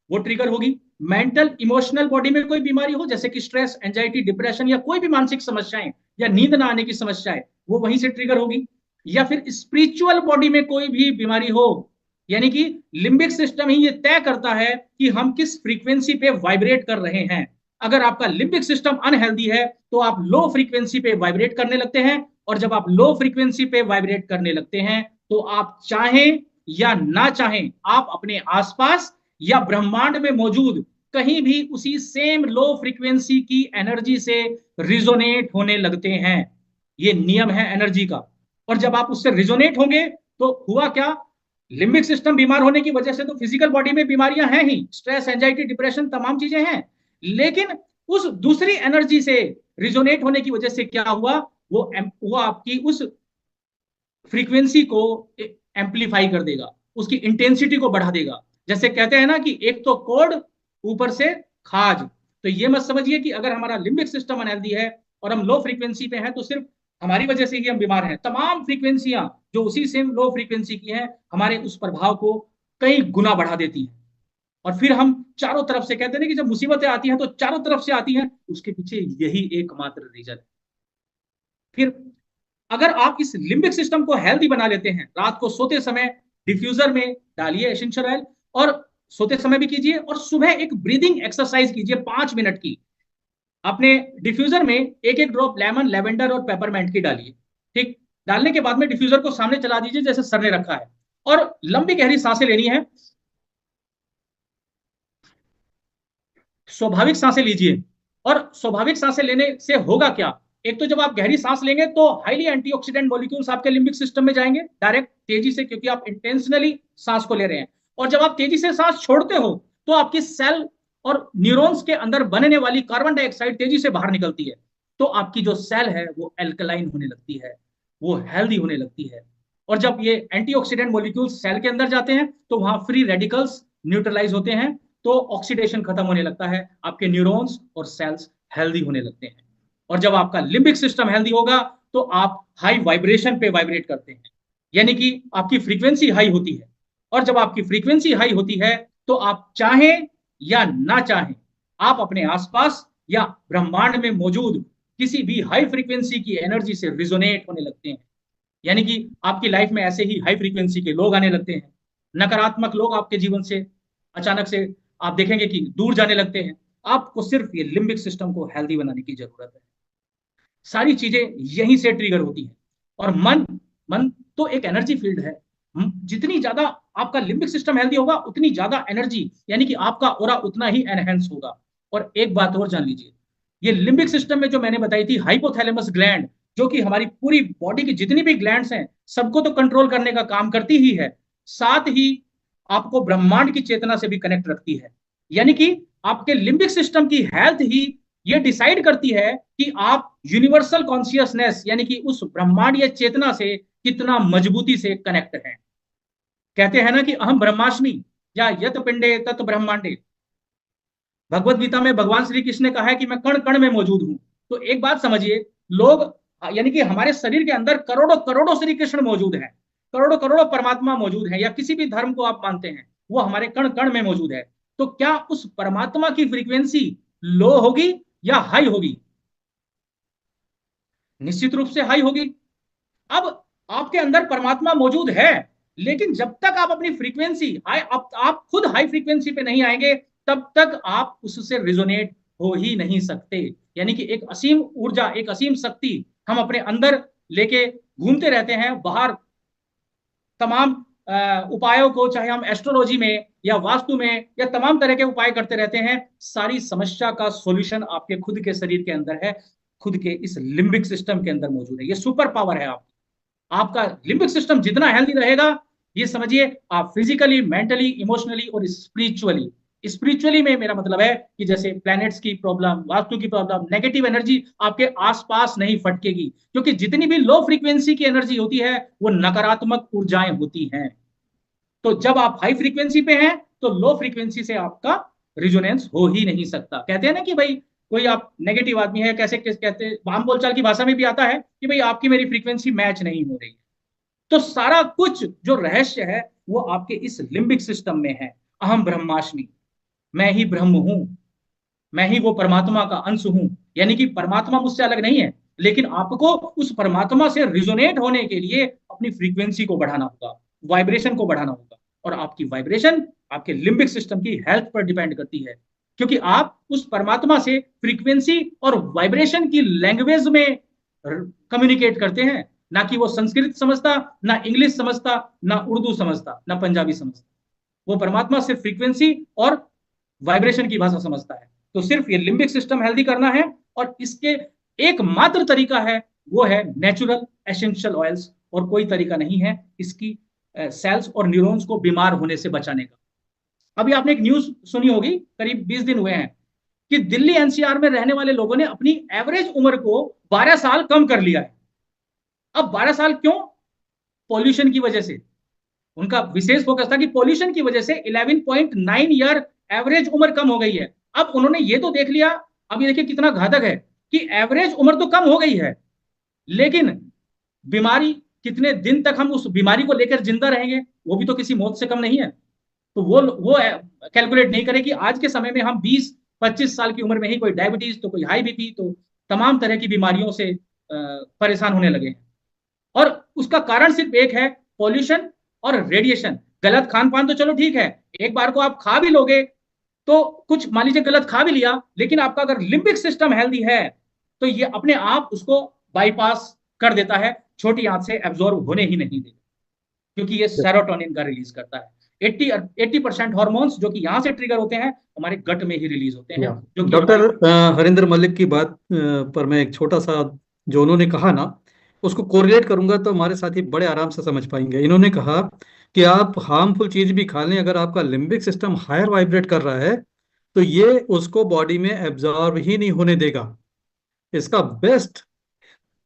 वो ट्रिगर होगी, मेंटल इमोशनल बॉडी में कोई बीमारी हो जैसे कि स्ट्रेस, एंजाइटी, डिप्रेशन या कोई भी मानसिक समस्याएं या नींद ना आने की समस्याएं, वो वहीं से ट्रिगर होगी। या फिर स्पिरिचुअल बॉडी में कोई भी बीमारी हो, यानी कि लिम्बिक सिस्टम ही ये तय करता है कि हम किस फ्रीक्वेंसी पे वाइब्रेट कर रहे हैं। अगर आपका लिम्बिक सिस्टम अनहेल्दी है तो आप लो फ्रीक्वेंसी पे वाइब्रेट करने लगते हैं, और जब आप लो फ्रीक्वेंसी पे वाइब्रेट करने लगते हैं तो आप चाहें या ना चाहें आप अपने आसपास या ब्रह्मांड में मौजूद कहीं भी उसी सेम लो फ्रीक्वेंसी की एनर्जी से रिजोनेट होने लगते हैं। ये नियम है एनर्जी का। और जब आप उससे रिजोनेट होंगे तो हुआ क्या, लिम्बिक सिस्टम बीमार होने की वजह से तो फिजिकल बॉडी में बीमारियां हैं ही, स्ट्रेस, एंजाइटी, डिप्रेशन तमाम चीजें हैं, लेकिन उस दूसरी एनर्जी से रिजोनेट होने की वजह से क्या हुआ, वो आपकी उस फ्रीक्वेंसी को एम्पलीफाई कर देगा, उसकी इंटेंसिटी को बढ़ा देगा। जैसे कहते हैं ना कि एक तो कोड, ऊपर से खाज। तो ये मत समझिए कि अगर हमारा लिम्बिक सिस्टम अनहेल्दी है और हम लो फ्रीक्वेंसी पे हैं तो सिर्फ हमारी वजह से ही हम बीमार हैं। तमाम फ्रीक्वेंसियां जो उसी सेम लो फ्रीक्वेंसी की हैं हमारे उस प्रभाव को कई गुना बढ़ा देती हैं। और फिर हम चारों तरफ से कहते हैं ना कि जब मुसीबतें आती हैं तो चारों तरफ से आती हैं, उसके पीछे यही एकमात्र रीजन है। फिर अगर आप इस लिम्बिक सिस्टम को हेल्दी बना लेते हैं, रात को सोते समय डिफ्यूजर में डालिए एसेंशियल ऑयल, और सोते समय भी कीजिए, और सुबह एक ब्रीदिंग एक्सरसाइज कीजिए 5 मिनट की। अपने डिफ्यूजर में एक एक ड्रॉप लेमन, लेवेंडर और पेपरमेंट की डालिए। ठीक, डालने के बाद में डिफ्यूजर को सामने चला दीजिए जैसे सर ने रखा है, और लंबी गहरी सांसें लेनी है। स्वाभाविक सांसें लीजिए। और स्वाभाविक सांसें लेने से होगा क्या, एक तो जब आप गहरी सांस लेंगे तो हाईली एंटीऑक्सीडेंट मॉलिक्यूल्स आपके लिम्बिक सिस्टम में जाएंगे डायरेक्ट तेजी से, क्योंकि आप इंटेंशनली सांस को ले रहे हैं। और जब आप तेजी से सांस छोड़ते हो तो आपकी सेल और न्यूरॉन्स के अंदर बनने वाली कार्बन डाइऑक्साइड तेजी से बाहर निकलती है, तो आपकी जो सेल है वो एल्कलाइन होने लगती है, वो हेल्दी होने लगती है। और जब ये एंटीऑक्सीडेंट मॉलिक्यूल्स सेल के अंदर जाते हैं तो वहां फ्री रेडिकल्स न्यूट्रलाइज होते हैं, तो ऑक्सीडेशन खत्म होने लगता है, आपके न्यूरॉन्स और सेल्स हेल्दी होने लगते हैं। और जब आपका लिम्बिक सिस्टम हेल्दी होगा तो आप हाई वाइब्रेशन पे वाइब्रेट करते हैं, यानी कि आपकी फ्रीक्वेंसी हाई होती है। और जब आपकी फ्रीक्वेंसी हाई होती है तो आप चाहें या ना चाहें, आप अपने आसपास या ब्रह्मांड में मौजूद किसी भी हाई फ्रीक्वेंसी की एनर्जी से रिजोनेट होने लगते हैं। यानी कि आपकी लाइफ में ऐसे ही हाई फ्रीक्वेंसी के लोग आने लगते हैं, नकारात्मक लोग आपके जीवन से अचानक से आप देखेंगे कि दूर जाने लगते हैं। आपको सिर्फ ये लिम्बिक सिस्टम को हेल्दी बनाने की जरूरत है। सारी चीजें यहीं से ट्रिगर होती हैं। और मन मन तो एक एनर्जी फील्ड है। जितनी ज्यादा आपका लिम्बिक सिस्टम हेल्दी होगा उतनी ज्यादा एनर्जी, यानी कि आपका ऑरा उतना ही एनहेंस होगा। और एक बात और जान लीजिए, ये लिम्बिक सिस्टम में जो मैंने बताई थी हाइपोथैलेमस ग्लैंड, जो कि हमारी पूरी बॉडी की जितनी भी ग्लैंड्स हैं सबको तो कंट्रोल करने का काम करती ही है, साथ ही आपको ब्रह्मांड की चेतना से भी कनेक्ट रखती है। यानी कि आपके लिम्बिक सिस्टम की हेल्थ ही ये डिसाइड करती है कि आप यूनिवर्सल कॉन्शियसनेस यानी कि उस ब्रह्मांड या चेतना से कितना मजबूती से कनेक्ट है। कहते हैं ना कि अहम ब्रह्मास्मि या यत पिंडे तत् ब्रह्मांडे। भगवत गीता में भगवान श्री कृष्ण ने कहा है कि मैं कण कण में मौजूद हूं। तो एक बात समझिए, लोग यानी कि हमारे शरीर के अंदर करोड़ों करोड़ों श्री कृष्ण मौजूद हैं, करोड़ों करोड़ों परमात्मा मौजूद हैं, या किसी भी धर्म को आप मानते हैं वो हमारे कण कण में मौजूद है। तो क्या उस परमात्मा की फ्रीक्वेंसी लो होगी या हाई होगी? निश्चित रूप से हाई होगी। अब आपके अंदर परमात्मा मौजूद है, लेकिन जब तक आप अपनी फ्रीक्वेंसी आप खुद हाई फ्रीक्वेंसी पे नहीं आएंगे तब तक आप उससे रिजोनेट हो ही नहीं सकते। यानी कि एक असीम ऊर्जा, एक असीम शक्ति हम अपने अंदर लेके घूमते रहते हैं। बाहर तमाम उपायों को, चाहे हम एस्ट्रोलॉजी में या वास्तु में या तमाम तरह के उपाय करते रहते हैं, सारी समस्या का सॉल्यूशन आपके खुद के शरीर के अंदर है, खुद के इस लिम्बिक सिस्टम के अंदर मौजूद है। ये सुपर पावर है आपकी। आपका लिम्बिक सिस्टम जितना हेल्दी रहेगा, ये समझिए आप फिजिकली, मेंटली, इमोशनली और स्पिरिचुअली में मेरा मतलब है कि जैसे प्लैनेट्स की प्रॉब्लम, वास्तु की प्रॉब्लम, नेगेटिव एनर्जी आपके आसपास नहीं फटकेगी, क्योंकि जितनी भी लो फ्रीक्वेंसी की एनर्जी होती है वो नकारात्मक ऊर्जाएं होती हैं। तो जब आप हाई फ्रीक्वेंसी पे हैं तो लो फ्रीक्वेंसी से आपका रिजोनेंस हो ही नहीं सकता। कहते हैं ना कि भाई कोई आप नेगेटिव आदमी है, कैसे कहते हैं, आम बोलचाल की भाषा में भी आता है कि भाई आपकी मेरी फ्रीक्वेंसी मैच नहीं हो रही है। तो सारा कुछ जो रहस्य है वो आपके इस लिम्बिक सिस्टम में है। अहम ब्रह्मास्मि, मैं ही ब्रह्म हूं, मैं ही वो परमात्मा का अंश हूं। यानी कि परमात्मा मुझसे अलग नहीं है, लेकिन आपको उस परमात्मा से रिजोनेट होने के लिए अपनी फ्रीक्वेंसी को बढ़ाना होगा, वाइब्रेशन को बढ़ाना होगा। और आपकी वाइब्रेशन आपके लिम्बिक सिस्टम की हेल्थ पर डिपेंड करती है, क्योंकि आप उस परमात्मा से फ्रीक्वेंसी और वाइब्रेशन की लैंग्वेज में कम्युनिकेट करते हैं। ना कि वो संस्कृत समझता, ना इंग्लिश समझता, ना उर्दू समझता, ना पंजाबी समझता। वो परमात्मा सिर्फ फ्रीक्वेंसी और वाइब्रेशन की भाषा समझता है। तो सिर्फ ये लिम्बिक सिस्टम हेल्दी करना है, और इसके एकमात्र तरीका है वो है नेचुरल एसेंशियल ऑयल्स, और कोई तरीका नहीं है इसकी सेल्स और न्यूरॉन्स को बीमार होने से बचाने का। अभी आपने एक न्यूज सुनी होगी, करीब 20 दिन हुए हैं कि दिल्ली एनसीआर में रहने वाले लोगों ने अपनी एवरेज उम्र को 12 साल कम कर लिया है। अब 12 साल क्यों? पॉल्यूशन की वजह से। उनका विशेष फोकस था कि पॉल्यूशन की वजह से 11.9 ईयर एवरेज उम्र कम हो गई है। अब उन्होंने ये तो देख लिया, अब ये देखिए कितना घातक है कि एवरेज उम्र तो कम हो गई है, लेकिन बीमारी, कितने दिन तक हम उस बीमारी को लेकर जिंदा रहेंगे, वो भी तो किसी मौत से कम नहीं है। तो वो कैलकुलेट नहीं करे कि आज के समय में हम 20-25 साल की उम्र में ही कोई डायबिटीज, तो कोई हाई बीपी, तो तमाम तरह की बीमारियों से परेशान होने लगे हैं। और उसका कारण सिर्फ एक है, पॉल्यूशन और रेडिएशन। गलत खान पान तो चलो ठीक है, एक बार को आप खा भी लोगे तो कुछ, मान लीजिए गलत खा भी लिया, लेकिन आपका अगर लिम्बिक सिस्टम हेल्दी है तो ये अपने आप उसको बाईपास कर देता है, छोटी आंत से एब्जॉर्ब होने ही नहीं देता, क्योंकि ये सेरोटोनिन का रिलीज करता है। 80% हॉर्मोन्स जो कि यहाँ से ट्रिगर होते हैं, हमारे गट में ही रिलीज होते हैं, जो कि डॉक्टर हरिंदर मलिक की बात पर मैं एक छोटा सा, जो उन्होंने कहा ना, उसको कोरिलेट करूंगा तो हमारे साथी बड़े आराम से समझ पाएंगे। इन्होंने कहा कि आप हार्मफुल चीज भी खा लें, अगर आपका लिम्बिक सिस्टम हायर वाइब्रेट कर रहा है तो ये उसको बॉडी में एब्जॉर्ब ही नहीं होने देगा। इसका बेस्ट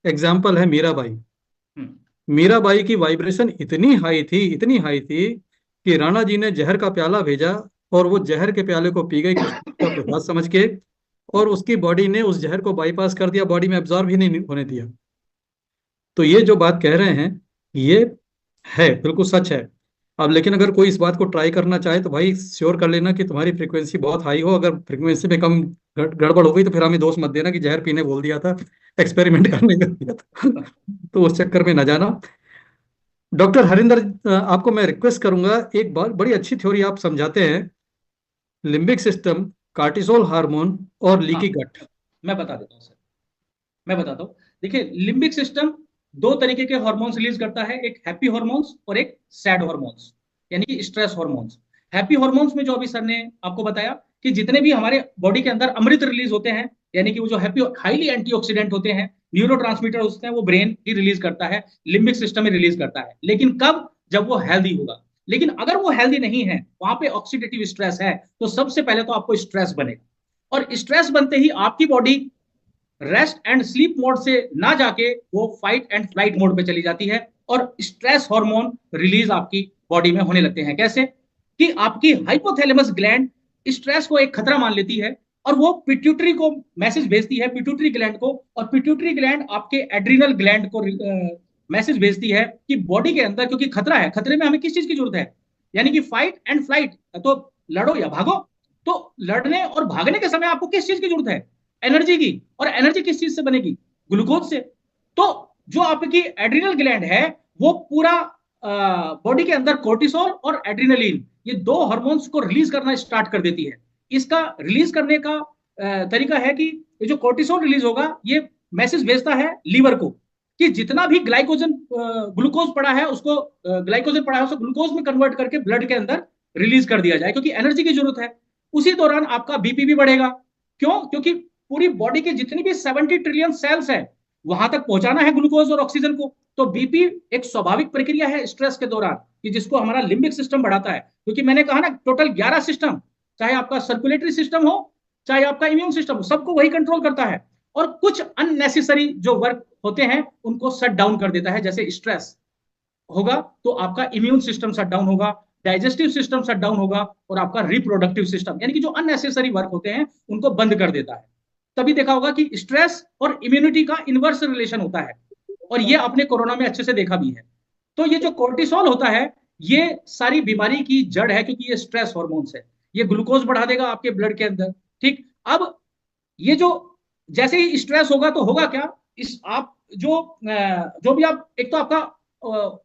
एग्जाम्पल है मीराबाई। मीराबाई की वाइब्रेशन इतनी हाई थी, इतनी हाई थी कि राणा जी ने जहर का प्याला भेजा और वो जहर के प्याले को पी गई कृष्ण का प्रसाद समझ के, और उसकी बॉडी ने उस जहर को बाईपास कर दिया, बॉडी में एब्जॉर्ब ही नहीं होने दिया। तो ये जो बात कह रहे हैं ये है, बिल्कुल सच है। अब लेकिन अगर कोई इस बात को ट्राई करना चाहे तो भाई श्योर कर लेना कि तुम्हारी फ्रीक्वेंसी बहुत हाई हो। अगर फ्रीक्वेंसी में कम गड़बड़ हो गई तो फिर हमें दोष मत देना कि जहर पीने बोल दिया था, एक्सपेरिमेंट करने का दिया था। तो उस चक्कर में न जाना। डॉक्टर हरिंदर, आपको मैं रिक्वेस्ट करूंगा, एक बार बड़ी अच्छी थ्योरी आप समझाते हैं, लिम्बिक सिस्टम, कार्टिसोल हार्मोन और लीकी गट। मैं बता देता हूँ सर, मैं बताता हूँ। देखिए, लिम्बिक सिस्टम दो तरीके के हार्मोन्स रिलीज करता है, एक हैप्पी हार्मोन्स और एक सैड हार्मोन्स, यानी कि स्ट्रेस हार्मोन्स। हैप्पी हार्मोन्स में जो अभी सर ने आपको बताया कि जितने भी हमारे बॉडी के अंदर अमृत रिलीज होते हैं, यानी कि वो जो हैप्पी हाईली एंटीऑक्सीडेंट होते हैं, न्यूरोट्रांसमीटर होते हैं, वो ब्रेन ही रिलीज करता है, लिम्बिक सिस्टम ही रिलीज करता है। लेकिन कब? जब वो हेल्दी होगा। लेकिन अगर वो हेल्दी नहीं है, वहां पे ऑक्सीडेटिव स्ट्रेस है, तो सबसे पहले तो आपको स्ट्रेस बनेगा, और स्ट्रेस बनते ही आपकी body rest and sleep mode से ना जाके वो फाइट एंड फ्लाइट मोड पे चली जाती है, और स्ट्रेस हार्मोन रिलीज आपकी बॉडी में होने लगते हैं। कैसे? कि आपकी हाइपोथैलेमस ग्लैंड स्ट्रेस को एक खतरा मान लेती है, और वो पिट्यूटरी को मैसेज भेजती है, पिट्यूटरी ग्लैंड को, और पिट्यूटरी ग्लैंड आपके एड्रिनल ग्लैंड को मैसेज भेजती है कि बॉडी के अंदर, क्योंकि खतरा है, खतरे में हमें किस चीज की जरूरत है? यानी कि फाइट एंड फ्लाइट, तो लड़ो या भागो। तो लड़ने और भागने के समय आपको किस चीज की जरूरत है? एनर्जी की। और एनर्जी किस चीज से बनेगी? ग्लूकोज से। तो जो आपकी एड्रिनल ग्लैंड है, वो पूरा बॉडी के अंदर कोर्टिसोल और एड्रिनलिन, ये दो हार्मोन्स को रिलीज करना स्टार्ट कर देती है। इसका रिलीज करने का तरीका है कि ये जो कोर्टिसोल रिलीज होगा, ये मैसेज भेजता है लीवर को कि जितना भी ग्लाइकोजन ग्लूकोज पड़ा है उसको ग्लूकोज में कन्वर्ट करके ब्लड के अंदर रिलीज कर दिया जाए, क्योंकि एनर्जी की जरूरत है। उसी दौरान आपका बीपी भी बढ़ेगा। क्यों? क्योंकि पूरी बॉडी के जितनी भी 70 ट्रिलियन सेल्स है, वहां तक पहुंचाना है ग्लूकोज और ऑक्सीजन को। तो बीपी एक स्वाभाविक प्रक्रिया है स्ट्रेस के दौरान, कि जिसको हमारा लिम्बिक सिस्टम बढ़ाता है। क्योंकि मैंने कहा ना, टोटल 11 सिस्टम, चाहे आपका सर्कुलेटरी सिस्टम हो, चाहे आपका इम्यून सिस्टम हो, सबको वही कंट्रोल करता है। और कुछ अननेसेसरी जो वर्क होते हैं उनको शट डाउन कर देता है। जैसे स्ट्रेस होगा तो आपका इम्यून सिस्टम शट डाउन होगा, डाइजेस्टिव सिस्टम शट डाउन होगा, और आपका रिप्रोडक्टिव सिस्टम, यानी कि जो अननेसेसरी वर्क होते हैं उनको बंद कर देता है। तभी देखा होगा कि स्ट्रेस और इम्यूनिटी का इनवर्स रिलेशन होता है, और ये आपने कोरोना में अच्छे से देखा भी है। तो ये जो कोर्टिसोल होता है, ये सारी बीमारी की जड़ है, क्योंकि ये स्ट्रेस हार्मोन्स है। ये ग्लूकोज बढ़ा देगा आपके ब्लड के अंदर। ठीक। अब ये जो जैसे ही स्ट्रेस होगा तो होगा क्या, इस आप जो भी आप, एक तो आपका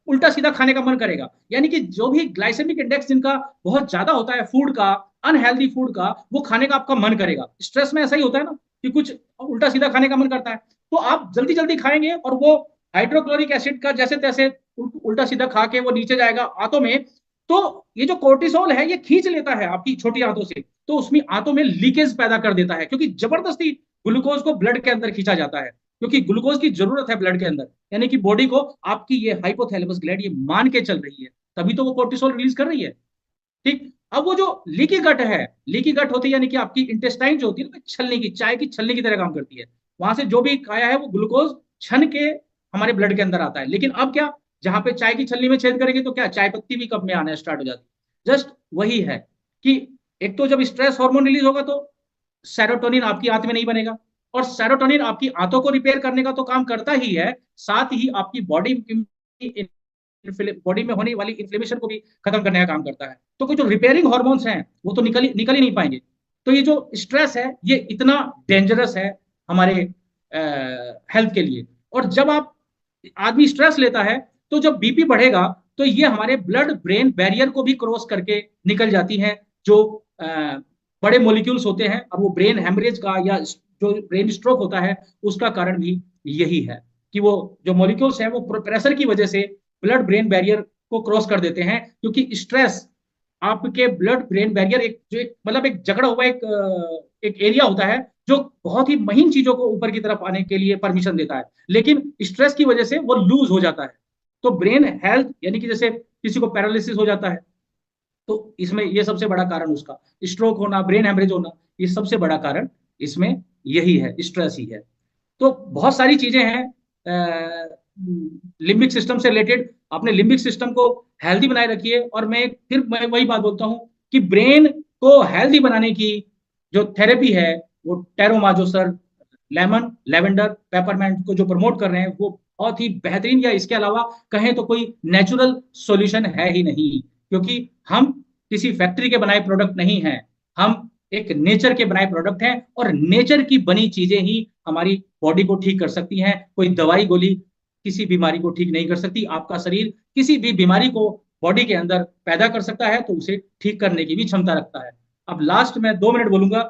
उल्टा सीधा खाने का मन करेगा, यानी कि जो भी ग्लाइसेमिक इंडेक्स जिनका बहुत ज्यादा होता है फूड का, अनहेल्दी फूड का, वो खाने का आपका मन करेगा। स्ट्रेस में ऐसा ही होता है ना, कि कुछ उल्टा सीधा खाने का मन करता है, तो आप जल्दी जल्दी खाएंगे, और वो हाइड्रोक्लोरिक एसिड का जैसे तैसे उल्टा सीधा खा के वो नीचे जाएगा आंतों में। तो ये जो कोर्टिसोल है, ये खींच लेता है आपकी छोटी आंतों से, तो उसमें आंतों में लीकेज पैदा कर देता है, क्योंकि जबरदस्ती ग्लूकोज को ब्लड के अंदर खींचा जाता है, क्योंकि ग्लूकोज की जरूरत है ब्लड के अंदर। यानी कि बॉडी को आपकी ये हाइपोथैलेमस ग्लैंड ये मान के चल रही है, तभी तो वो कोर्टिसोल रिलीज कर रही है। ठीक। अब वो जो लीकी गट है, लीकी गट होती है यानी कि आपकी इंटेस्टाइन जो होती है ना, छलनी की, चाय की छलनी की तरह काम करती है। वहां से जो भी खाया है वो ग्लूकोज छन के हमारे ब्लड के अंदर आता है। लेकिन अब क्या, जहां पे चाय की छलनी में छेद करेंगे तो क्या चाय पत्ती भी कप में आना स्टार्ट हो जाती है। जस्ट वही है कि एक तो जब स्ट्रेस हार्मोन रिलीज होगा तो सेरोटोनिन आपकी आंत में नहीं बनेगा, और सेरोटोनिन आपकी आंतों को रिपेयर करने का तो काम करता ही है, साथ ही आपकी बॉडी में होने वाली इन्फ्लेमेशन को भी खत्म करने का काम करता है। तो कुछ जो रिपेयरिंग हॉर्मोन्स हैं वो तो निकल ही नहीं पाएंगे। तो ये जो स्ट्रेस है ये इतना डेंजरस है हमारे हेल्थ के लिए। और जब आप आदमी स्ट्रेस लेता है तो जब बीपी बढ़ेगा तो ये हमारे ब्लड ब्रेन बैरियर को भी क्रॉस करके निकल जाती है, जो बड़े मोलिक्यूल्स होते हैं। और वो ब्रेन हेमरेज का या जो ब्रेन स्ट्रोक होता है उसका कारण भी यही है कि वो जो मॉलिक्यूल्स हैं वो प्रेशर की वजह से ब्लड ब्रेन बैरियर को क्रॉस कर देते हैं। क्योंकि स्ट्रेस आपके ब्लड ब्रेन बैरियर एक जो एक मतलब एक जकड़ा हुआ एक एरिया होता है जो बहुत ही महीन चीजों को ऊपर की तरफ आने के लिए परमिशन देता है, लेकिन स्ट्रेस की वजह से वो लूज हो जाता है। तो ब्रेन हेल्थ यानी कि जैसे किसी को पैरालिसिस हो जाता है तो इसमें ये सबसे बड़ा कारण उसका स्ट्रोक होना, ब्रेन हेमरेज होना, ये सबसे बड़ा कारण इसमें यही है, स्ट्रेस ही है। तो बहुत सारी चीजें हैं लिम्बिक सिस्टम से रिलेटेड। अपने लिम्बिक सिस्टम को हेल्दी बनाए रखिए। और मैं वही बात बोलता हूँ कि ब्रेन को हेल्दी बनाने की जो थेरेपी है वो टेरोमा जो सर लेमन लेवेंडर पेपरमेंट को जो प्रमोट कर रहे हैं वो बहुत ही बेहतरीन, या इसके अलावा कहें तो कोई नेचुरल सॉल्यूशन है ही नहीं। क्योंकि हम किसी फैक्ट्री के बनाए प्रोडक्ट नहीं हैं, हम एक नेचर के बनाए प्रोडक्ट हैं, और नेचर की बनी चीजें ही हमारी बॉडी को ठीक कर सकती हैं। कोई दवाई गोली किसी बीमारी को ठीक नहीं कर सकती। आपका शरीर किसी भी बीमारी को बॉडी के अंदर पैदा कर सकता है तो उसे ठीक करने की भी क्षमता रखता है। अब लास्ट में 2 मिनट बोलूंगा।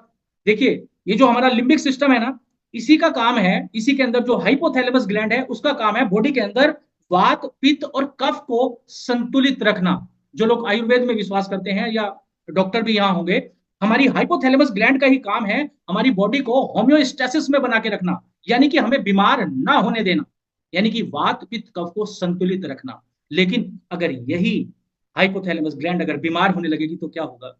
देखिए, ये जो हमारा लिम्बिक सिस्टम है ना, इसी का काम है, इसी के अंदर जो हाइपोथैलेमस ग्लैंड है उसका काम है बॉडी के अंदर वात पित्त और कफ को संतुलित रखना। जो लोग आयुर्वेद में विश्वास करते हैं या डॉक्टर भी यहाँ होंगे, हमारी हाइपोथैलेमस ग्लैंड का ही काम है हमारी बॉडी को होम्योस्टेसिस में बना के रखना, यानी कि हमें बीमार ना होने देना, यानी कि वात पित्त कफ को संतुलित रखना। लेकिन अगर यही हाइपोथैलेमस ग्लैंड अगर बीमार होने लगेगी तो क्या होगा?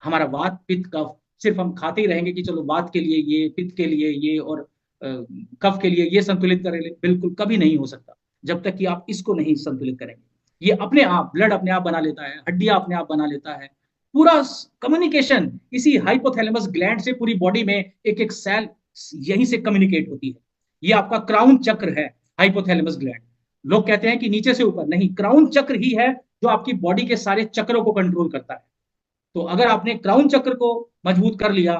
हमारा वात पित्त कफ सिर्फ हम खाते ही रहेंगे कि चलो वात के लिए ये, पित्त के लिए ये, और कफ के लिए ये संतुलित करेंगे। बिल्कुल कभी नहीं हो सकता जब तक कि आप इसको नहीं संतुलित करेंगे। ये अपने आप ब्लड अपने आप बना लेता है, हड्डियां अपने आप बना लेता है। पूरा कम्युनिकेशन इसी हाइपोथैलेमस ग्लैंड से पूरी बॉडी में एक एक सेल यहीं से कम्युनिकेट होती है। ये आपका क्राउन चक्र है हाइपोथैलेमस ग्लैंड। लोग कहते हैं कि नीचे से ऊपर, नहीं, क्राउन चक्र ही है जो आपकी बॉडी के सारे चक्रों को कंट्रोल करता है। तो अगर आपने क्राउन चक्र को मजबूत कर लिया,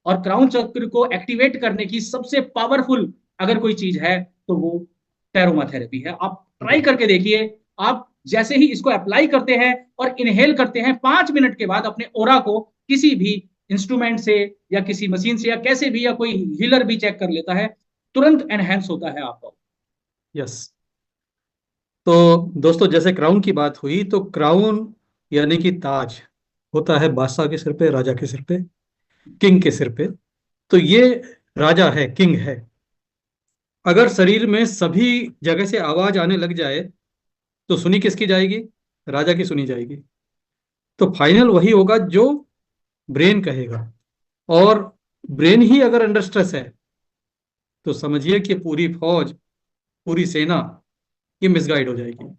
और क्राउन चक्र को एक्टिवेट करने की सबसे पावरफुल अगर कोई चीज है तो वो टेरोमा थेरेपी है। आप ट्राई करके देखिए। आप जैसे ही इसको अप्लाई करते हैं और इनहेल करते हैं, 5 मिनट के बाद अपने ओरा को किसी भी इंस्ट्रूमेंट से या किसी मशीन से या कैसे भी, या कोई हीलर भी चेक कर लेता है, तुरंत एनहेंस होता है आपका। यस। तो दोस्तों, जैसे क्राउन की बात हुई, तो क्राउन यानी कि ताज होता है बादशाह के सिर पे, राजा के सिर पे, किंग के सिर पे। तो ये राजा है, किंग है। अगर शरीर में सभी जगह से आवाज आने लग जाए तो सुनी किसकी जाएगी? राजा की सुनी जाएगी। तो फाइनल वही होगा जो ब्रेन कहेगा। और ब्रेन ही अगर अंडर स्ट्रेस है तो समझिए कि पूरी फौज, पूरी सेना ये मिसगाइड हो जाएगी।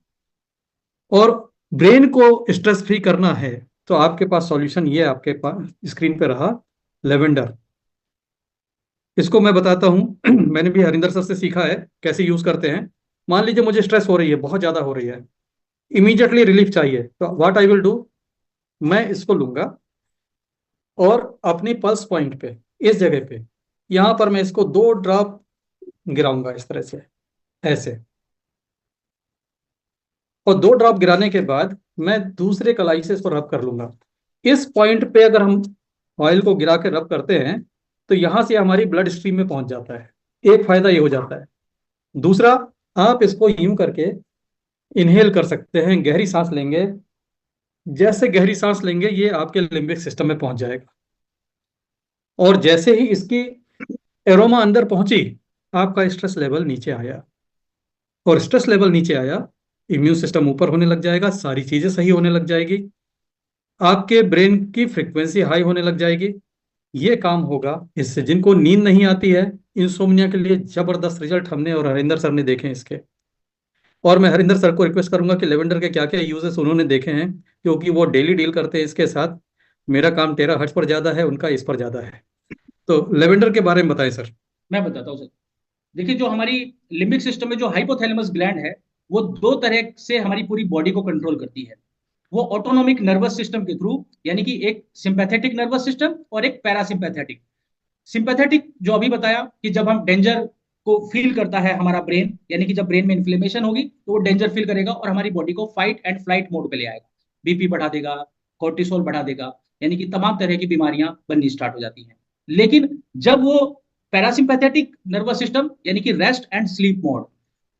और ब्रेन को स्ट्रेस फ्री करना है तो आपके पास सॉल्यूशन ये आपके पास स्क्रीन पे रहा, लेवेंडर। इसको मैं बताता हूँ मैंने भी हरिंदर सर से सीखा है कैसे यूज करते हैं। मान लीजिए मुझे स्ट्रेस हो रही है, बहुत ज्यादा हो रही है, इमीडिएटली रिलीफ चाहिए, तो व्हाट आई विल डू, मैं इसको लूंगा और अपनी पल्स पॉइंट पे, इस जगह पे, यहां पर मैं इसको 2 ड्रॉप गिराऊंगा इस तरह से, ऐसे। और 2 ड्रॉप गिराने के बाद मैं दूसरे कलाई से इसको रब कर लूंगा। इस पॉइंट पे अगर हम ऑयल को गिरा के रब करते हैं तो यहां से हमारी ब्लड स्ट्रीम में पहुंच जाता है। एक फायदा ये हो जाता है। दूसरा, आप इसको यूं करके इनहेल कर सकते हैं, गहरी सांस लेंगे। जैसे गहरी सांस लेंगे ये आपके लिम्बिक सिस्टम में पहुंच जाएगा, और जैसे ही इसकी एरोमा अंदर पहुंची आपका स्ट्रेस लेवल नीचे आया, और स्ट्रेस लेवल नीचे आया, इम्यून सिस्टम ऊपर होने लग जाएगा, सारी चीजें सही होने लग जाएगी। आपके ब्रेन की फ्रिक्वेंसी हाई होने लग जाएगी। ये काम होगा इससे जिनको नींद नहीं आती है, इंसोम्निया के लिए जबरदस्त रिजल्ट हमने और हरिंदर सर ने देखे हैं इसके। और मैं हरिंदर सर को रिक्वेस्ट करूंगा कि लेवेंडर के क्या क्या यूजेस उन्होंने देखे हैं, क्योंकि वो डेली डील करते हैं इसके साथ। मेरा काम टेराहर्ट्ज पर ज्यादा है, उनका इस पर ज्यादा है। तो लेवेंडर के बारे में बताएं सर। मैं बताता हूँ सर। देखिए, जो हमारी लिम्बिक सिस्टम में जो हाइपोथैलेमस ग्लैंड है, वो दो तरह से हमारी पूरी बॉडी को कंट्रोल करती है। वो ऑटोनोमिक नर्वस सिस्टम के थ्रू, यानी कि एक सिंपैथेटिक नर्वस सिस्टम और एक पैरासिम्पैथेटिक। सिंपैथेटिक जो अभी बताया कि जब हम डेंजर को फील करता है हमारा ब्रेन, यानी कि जब ब्रेन में इन्फ्लेमेशन होगी तो वो डेंजर फील करेगा और हमारी बॉडी को फाइट एंड फ्लाइट मोड पे ले आएगा। बीपी बढ़ा देगा, कोर्टिसोल बढ़ा देगा, यानी कि तमाम तरह की बीमारियां बननी स्टार्ट हो जाती हैं। लेकिन जब वो पैरासिम्पैथेटिक नर्वस सिस्टम, यानी कि रेस्ट एंड स्लीप मोड,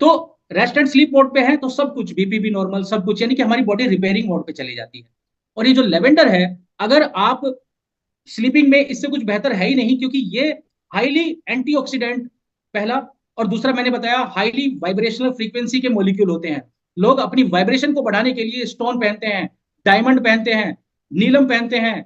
तो रेस्ट एंड स्लीप मोड पे है तो सब कुछ, बीपी भी नॉर्मल, सब कुछ, यानी कि हमारी बॉडी रिपेयरिंग मोड पे चली जाती है। और ये जो लेवेंडर है, अगर आप स्लीपिंग में, इससे कुछ बेहतर है ही नहीं, क्योंकि ये हाईली एंटीऑक्सीडेंट पहला, और दूसरा मैंने बताया हाईली वाइब्रेशनल फ्रीक्वेंसी के मॉलिक्यूल होते हैं। लोग अपनी वाइब्रेशन को बढ़ाने के लिए स्टोन पहनते हैं, डायमंड पहनते हैं, नीलम पहनते हैं,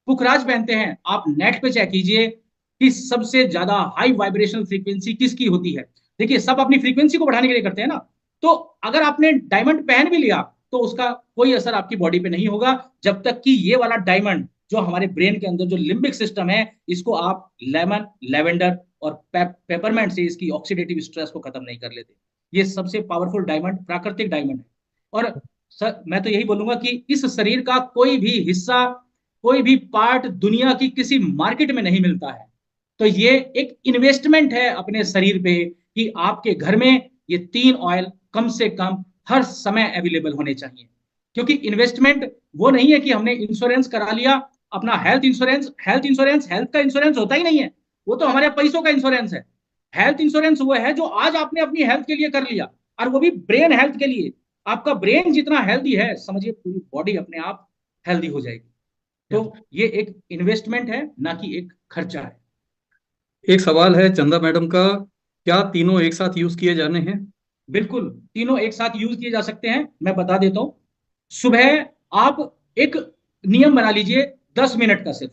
पुखराज पहनते हैं। आप नेट पे चेक कीजिए कि सबसे ज्यादा हाई वाइब्रेशनल फ्रीक्वेंसी किसकी होती है। देखिए, सब अपनी फ्रीक्वेंसी को बढ़ाने के लिए करते हैं ना। तो अगर आपने डायमंड पहन भी लिया तो उसका कोई असर आपकी बॉडी पे नहीं होगा, जब तक कि ये वाला डायमंड जो हमारे ब्रेन के अंदर जो लिम्बिक सिस्टम है, इसको आप लेमन, लेवेंडर और पेपरमेंट से इसकी ऑक्सीडेटिव स्ट्रेस को खत्म नहीं कर लेते। ये सबसे पावरफुल डायमंड प्राकृतिक डायमंड है। और सर, मैं तो यही बोलूंगा कि इस शरीर का कोई भी हिस्सा, कोई भी पार्ट दुनिया की किसी मार्केट में नहीं मिलता है। तो ये एक इन्वेस्टमेंट है अपने शरीर पे कि आपके घर में ये 3 ऑयल कम से कम हर समय अवेलेबल होने चाहिए। क्योंकि इन्वेस्टमेंट वो नहीं है कि हमने इंश्योरेंस करा लिया अपना, हेल्थ इंश्योरेंस। हेल्थ का इंश्योरेंस होता ही नहीं है, वो तो हमारे पैसों का इंश्योरेंस है। हेल्थ इंश्योरेंस वो है जो आज आपने अपनी हेल्थ के लिए कर लिया, और वो भी ब्रेन हेल्थ के लिए। आपका ब्रेन जितना हेल्दी है, समझिए पूरी बॉडी अपने आप हेल्दी हो जाएगी। तो ये एक इन्वेस्टमेंट है, ना कि एक खर्चा है। एक सवाल है चंदा मैडम का, क्या तीनों एक साथ यूज किए जाने हैं? बिल्कुल, तीनों एक साथ यूज किए जा सकते हैं। मैं बता देता हूं। सुबह आप एक नियम बना लीजिए, 10 मिनट का सिर्फ।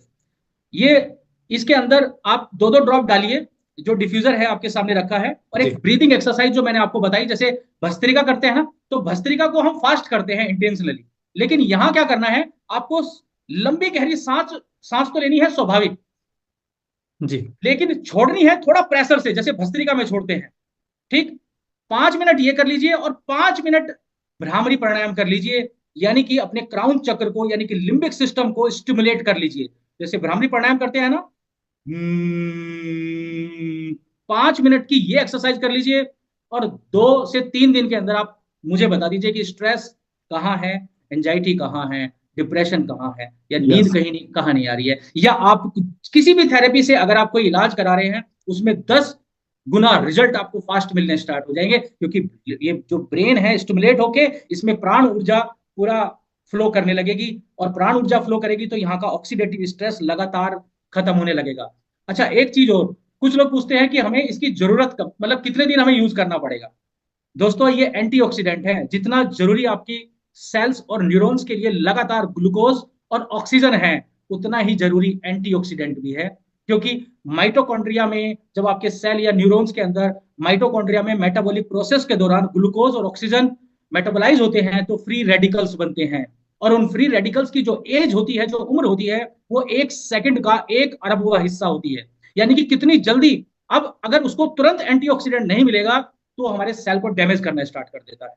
ये, इसके अंदर आप 2-2 ड्रॉप डालिए, जो डिफ्यूजर है आपके सामने रखा है, और जी। एक ब्रीदिंग एक्सरसाइज जो मैंने आपको बताई, जैसे भस्त्रिका करते हैं ना, तो भस्त्रिका को हम फास्ट करते हैं इंटेंशनली। लेकिन यहां क्या करना है, आपको लंबी गहरी सांस सांस तो लेनी है स्वाभाविक, जी। लेकिन छोड़नी है थोड़ा प्रेशर से, जैसे भस्त्रिका में छोड़ते हैं। ठीक, 5 मिनट ये कर लीजिए और 5 मिनट भ्रामरी प्राणायाम कर लीजिए, यानी कि अपने क्राउन चक्र को, यानी कि लिम्बिक सिस्टम को स्टिमुलेट कर लीजिए। जैसे भ्रामरी प्राणायाम करते हैं ना, 5 मिनट की ये एक्सरसाइज कर लीजिए, और 2 से 3 दिन के अंदर आप मुझे बता दीजिए कि स्ट्रेस कहाँ है, एंजाइटी कहाँ है, डिप्रेशन कहाँ है, या नींद कहीं नहीं, कहाँ नहीं आ रही है। या आप किसी भी थेरेपी से अगर आप कोई इलाज करा रहे हैं, उसमें 10 गुना रिजल्ट आपको फास्ट मिलने स्टार्ट हो जाएंगे, क्योंकि ये जो ब्रेन है स्टिमुलेट होके इसमें प्राण ऊर्जा पूरा फ्लो करने लगेगी, और प्राण ऊर्जा फ्लो करेगी तो यहाँ का ऑक्सीडेटिव स्ट्रेस लगातार खत्म होने लगेगा। अच्छा, एक चीज और, कुछ लोग पूछते हैं कि हमें इसकी जरूरत कब, मतलब कितने दिन हमें यूज करना पड़ेगा। दोस्तों, ये एंटीऑक्सीडेंट है। जितना जरूरी आपकी सेल्स और न्यूरॉन्स के लिए लगातार ग्लूकोज और ऑक्सीजन है, उतना ही जरूरी एंटीऑक्सीडेंट भी है। क्योंकि माइटोकॉन्ड्रिया में, जब आपके सेल या न्यूरॉन्स के अंदर माइटोकॉन्ड्रिया में मेटाबॉलिक प्रोसेस के दौरान ग्लूकोज और ऑक्सीजन मेटाबोलाइज होते हैं, तो फ्री रेडिकल्स बनते हैं। और उन फ्री रेडिकल्स की जो एज होती है, जो उम्र होती है, वो 1 सेकंड का 1 अरबवां हिस्सा होती है। यानी कि कितनी जल्दी, अब अगर उसको तुरंत एंटीऑक्सीडेंट नहीं मिलेगा तो हमारे सेल को डैमेज करना स्टार्ट कर देता है।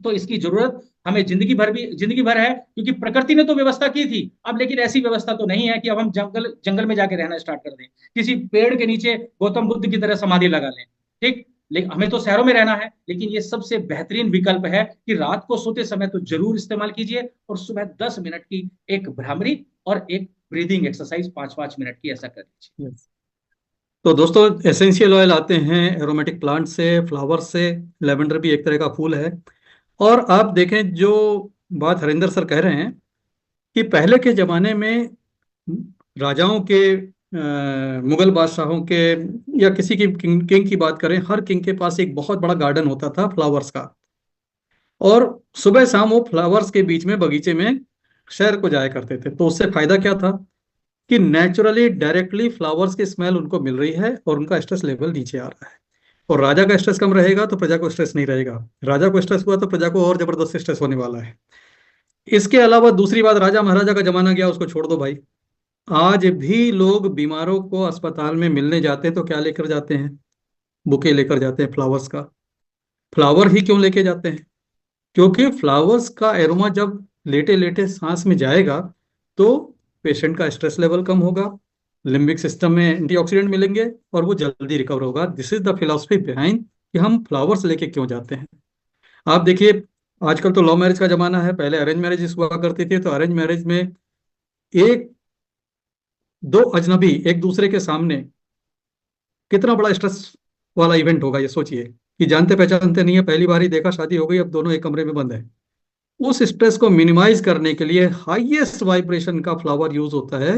तो इसकी जरूरत हमें जिंदगी भर है, क्योंकि प्रकृति ने तो व्यवस्था की थी अब, लेकिन ऐसी व्यवस्था तो नहीं है कि अब हम जंगल जंगल में जाके रहना स्टार्ट कर दें, किसी पेड़ के नीचे गौतम बुद्ध की तरह समाधि लगा लें। ठीक, लेकिन हमें तो शहरों में रहना है। लेकिन ये सबसे बेहतरीन विकल्प है कि रात को सोते समय तो जरूर इस्तेमाल कीजिए, और सुबह 10 मिनट की एक भ्रामरी और एक ब्रीदिंग एक्सरसाइज 5-5 मिनट की, ऐसा कर लीजिए। तो दोस्तों, एसेंशियल ऑयल आते हैं एरोमेटिक प्लांट से, फ्लावर से। लेवेंडर भी एक तरह का फूल है। और आप देखें, जो बात हरिंदर सर कह रहे हैं कि पहले के जमाने में राजाओं के, मुगल बादशाहों के, या किसी की किंग की बात करें, हर किंग के पास एक बहुत बड़ा गार्डन होता था फ्लावर्स का। और सुबह शाम वो फ्लावर्स के बीच में, बगीचे में शहर को जाया करते थे। तो उससे फायदा क्या था कि नेचुरली डायरेक्टली फ्लावर्स की स्मेल उनको मिल रही है और उनका स्ट्रेस लेवल नीचे आ रहा है। और राजा का स्ट्रेस कम रहेगा तो प्रजा को स्ट्रेस नहीं रहेगा, राजा को स्ट्रेस हुआ तो प्रजा को और जबरदस्त स्ट्रेस होने वाला है। इसके अलावा दूसरी बात, राजा महाराजा का जमाना गया, उसको छोड़ दो भाई। आज भी लोग बीमारों को अस्पताल में मिलने जाते हैं तो क्या लेकर जाते हैं? बुके लेकर जाते हैं फ्लावर्स का। फ्लावर ही क्यों लेके जाते हैं? क्योंकि फ्लावर्स का एरोमा जब लेटे लेटे सांस में जाएगा तो पेशेंट का स्ट्रेस लेवल कम होगा, लिम्बिक सिस्टम में एंटीऑक्सीडेंट मिलेंगे और वो जल्दी रिकवर होगा। This is the philosophy behind कि हम फ्लावर्स लेके क्यों जाते हैं। आप देखिए, आजकल तो लव मैरिज का जमाना है, पहले अरेंज मैरिज हुआ करती थी। तो अरेंज मैरिज में एक दो अजनबी एक दूसरे के सामने, कितना बड़ा स्ट्रेस वाला इवेंट होगा ये सोचिए, कि जानते पहचानते नहीं है, पहली बार ही देखा, शादी हो गई, अब दोनों एक कमरे में बंद है। उस स्ट्रेस को मिनिमाइज करने के लिए हाईएस्ट वाइब्रेशन का फ्लावर यूज होता है,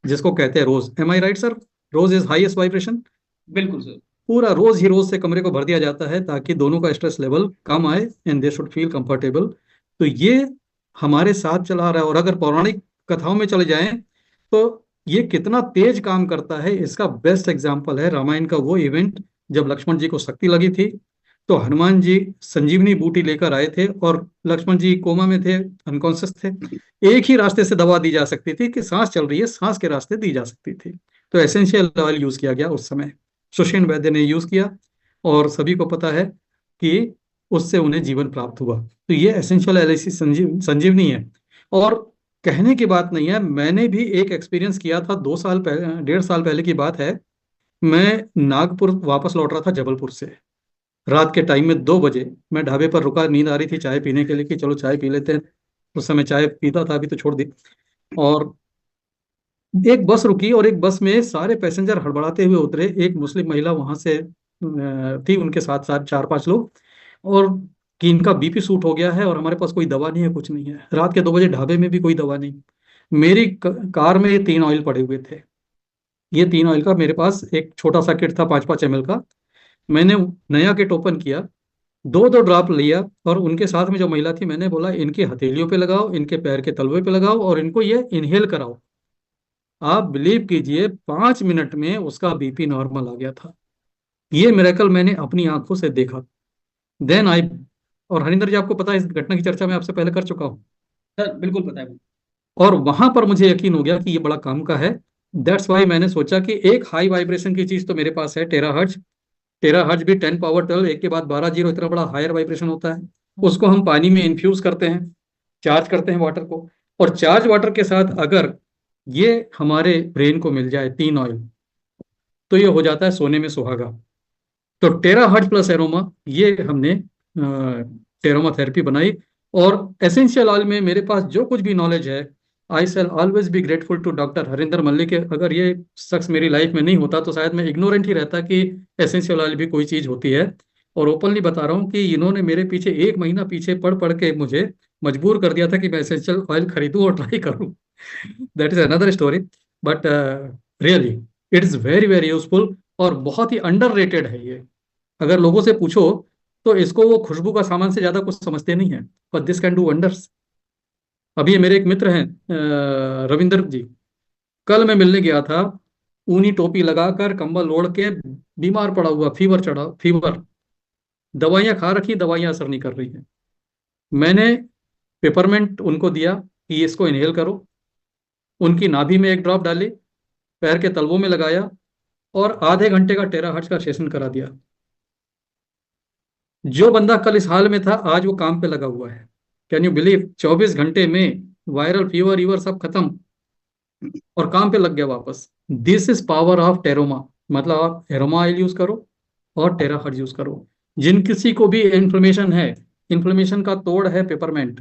जिसको कहते हैं rose. Am I right sir? Rose is highest vibration. बिल्कुल सर। पूरा रोज ही रोज से कमरे को भर दिया जाता है ताकि दोनों का स्ट्रेस लेवल कम आए and they should feel comfortable. तो ये हमारे साथ चला रहा है। और अगर पौराणिक कथाओं में चले जाएं तो ये कितना तेज काम करता है, इसका बेस्ट एग्जाम्पल है रामायण का वो इवेंट जब लक्ष्मण जी को शक्ति लगी थी। तो हनुमान जी संजीवनी बूटी लेकर आए थे और लक्ष्मण जी कोमा में थे, अनकॉन्शियस थे। एक ही रास्ते से दवा दी जा सकती थी कि सांस चल रही है, सांस के रास्ते दी जा सकती थी। तो एसेंशियल ऑयल यूज किया गया उस समय, सुषेण वैद्य ने यूज किया और सभी को पता है कि उससे उन्हें जीवन प्राप्त हुआ। तो ये एसेंशियल एलआईसी संजीवनी है। और कहने की बात नहीं है, मैंने भी एक एक्सपीरियंस किया था 2 साल पहले, 1.5 साल पहले की बात है। मैं नागपुर वापस लौट रहा था जबलपुर से, रात के टाइम में 2 बजे। मैं ढाबे पर रुका, नींद आ रही थी, चाय पीने के लिए कि चलो चाय पी लेते हैं। उस समय चाय पीता था, अभी तो छोड़ दी। और एक बस रुकी और एक बस में सारे पैसेंजर हड़बड़ाते हुए उतरे। एक मुस्लिम महिला वहां से थी, उनके साथ साथ 4-5 लोग। और कि इनका बीपी सूट हो गया है और हमारे पास कोई दवा नहीं है, कुछ नहीं है। रात के 2 बजे ढाबे में भी कोई दवा नहीं। मेरी कार में ये 3 ऑयल पड़े हुए थे। ये 3 ऑयल का मेरे पास एक छोटा सा किट था, 5-5 ml का। मैंने नया किट ओपन किया, 2-2 ड्रॉप लिया और उनके साथ में जो महिला थी, मैंने बोला इनकी हथेलियों पे लगाओ, इनके पैर के तलवे पे लगाओ और इनको ये इनहेल कराओ। आप बिलीव कीजिए 5 मिनट में उसका बीपी नॉर्मल आ गया था। ये मिरेकल मैंने अपनी आंखों से देखा। देन आई, और हरिंदर जी आपको पता है इस घटना की चर्चा मैं आपसे पहले कर चुका हूँ। सर बिल्कुल पता है। और वहां पर मुझे यकीन हो गया कि ये बड़ा काम का है। दैट्स वाई मैंने सोचा कि एक हाई वाइब्रेशन की चीज तो मेरे पास है, टेराहर्ट्ज। टेराहर्ट्ज भी 10 पावर 12, एक के बाद 12 जीरो, इतना बड़ा हायर वाइब्रेशन होता है। उसको हम पानी में इन्फ्यूज करते हैं, चार्ज करते हैं वाटर को। और चार्ज वाटर के साथ अगर ये हमारे ब्रेन को मिल जाए 3 ऑयल, तो ये हो जाता है सोने में सुहागा। तो टेरा हर्ट्ज प्लस एरोमा, ये हमने टेरोमा थेरेपी बनाई। और एसेंशियल ऑयल में मेरे पास जो कुछ भी नॉलेज है, I shall always be grateful to doctor Harinder Mallik. अगर ये शख्स मेरी लाइफ में नहीं होता तो शायद मैं इग्नोरेंट ही रहता कि एसेंशियल ऑयल भी कोई चीज़ होती है। और ओपनली बता रहा हूँ कि इन्होंने मेरे पीछे 1 महीना पीछे पढ़ पढ़ के मुझे मजबूर कर दिया था कि मैं एसेंशियल ऑयल खरीदूं और ट्राई करूं। That is another story. But really it is very very useful और बहुत ही अंडररेटेड है ये। अगर लोगों से पूछो तो इसको वो खुशबू का सामान से ज्यादा कुछ समझते नहीं है, पर दिस कैन डू वंडर्स। अभी ये मेरे एक मित्र हैं, रविंदर जी। कल मैं मिलने गया था, ऊनी टोपी लगाकर कंबल ओढ़ के, बीमार पड़ा हुआ, फीवर चढ़ा, फीवर। दवाइयां खा रखी, दवाइयां असर नहीं कर रही हैं। मैंने पेपरमेंट उनको दिया कि इसको इनहेल करो। उनकी नाभि में एक ड्रॉप डाली, पैर के तलवों में लगाया और आधे घंटे का टेराहर्ट्ज का सेशन करा दिया। जो बंदा कल इस हाल में था आज वो काम पे लगा हुआ है। Can you believe? 24 घंटे में वायरल फीवर ईवर सब खत्म और काम पे लग गया वापस। This is power of aroma. मतलब आप एरोमा ऑयल यूज करो और टेराहर्ट्ज यूज करो। जिन किसी को भी इन्फ्लेमेशन है, इन्फ्लेमेशन का तोड़ है पेपरमेंट।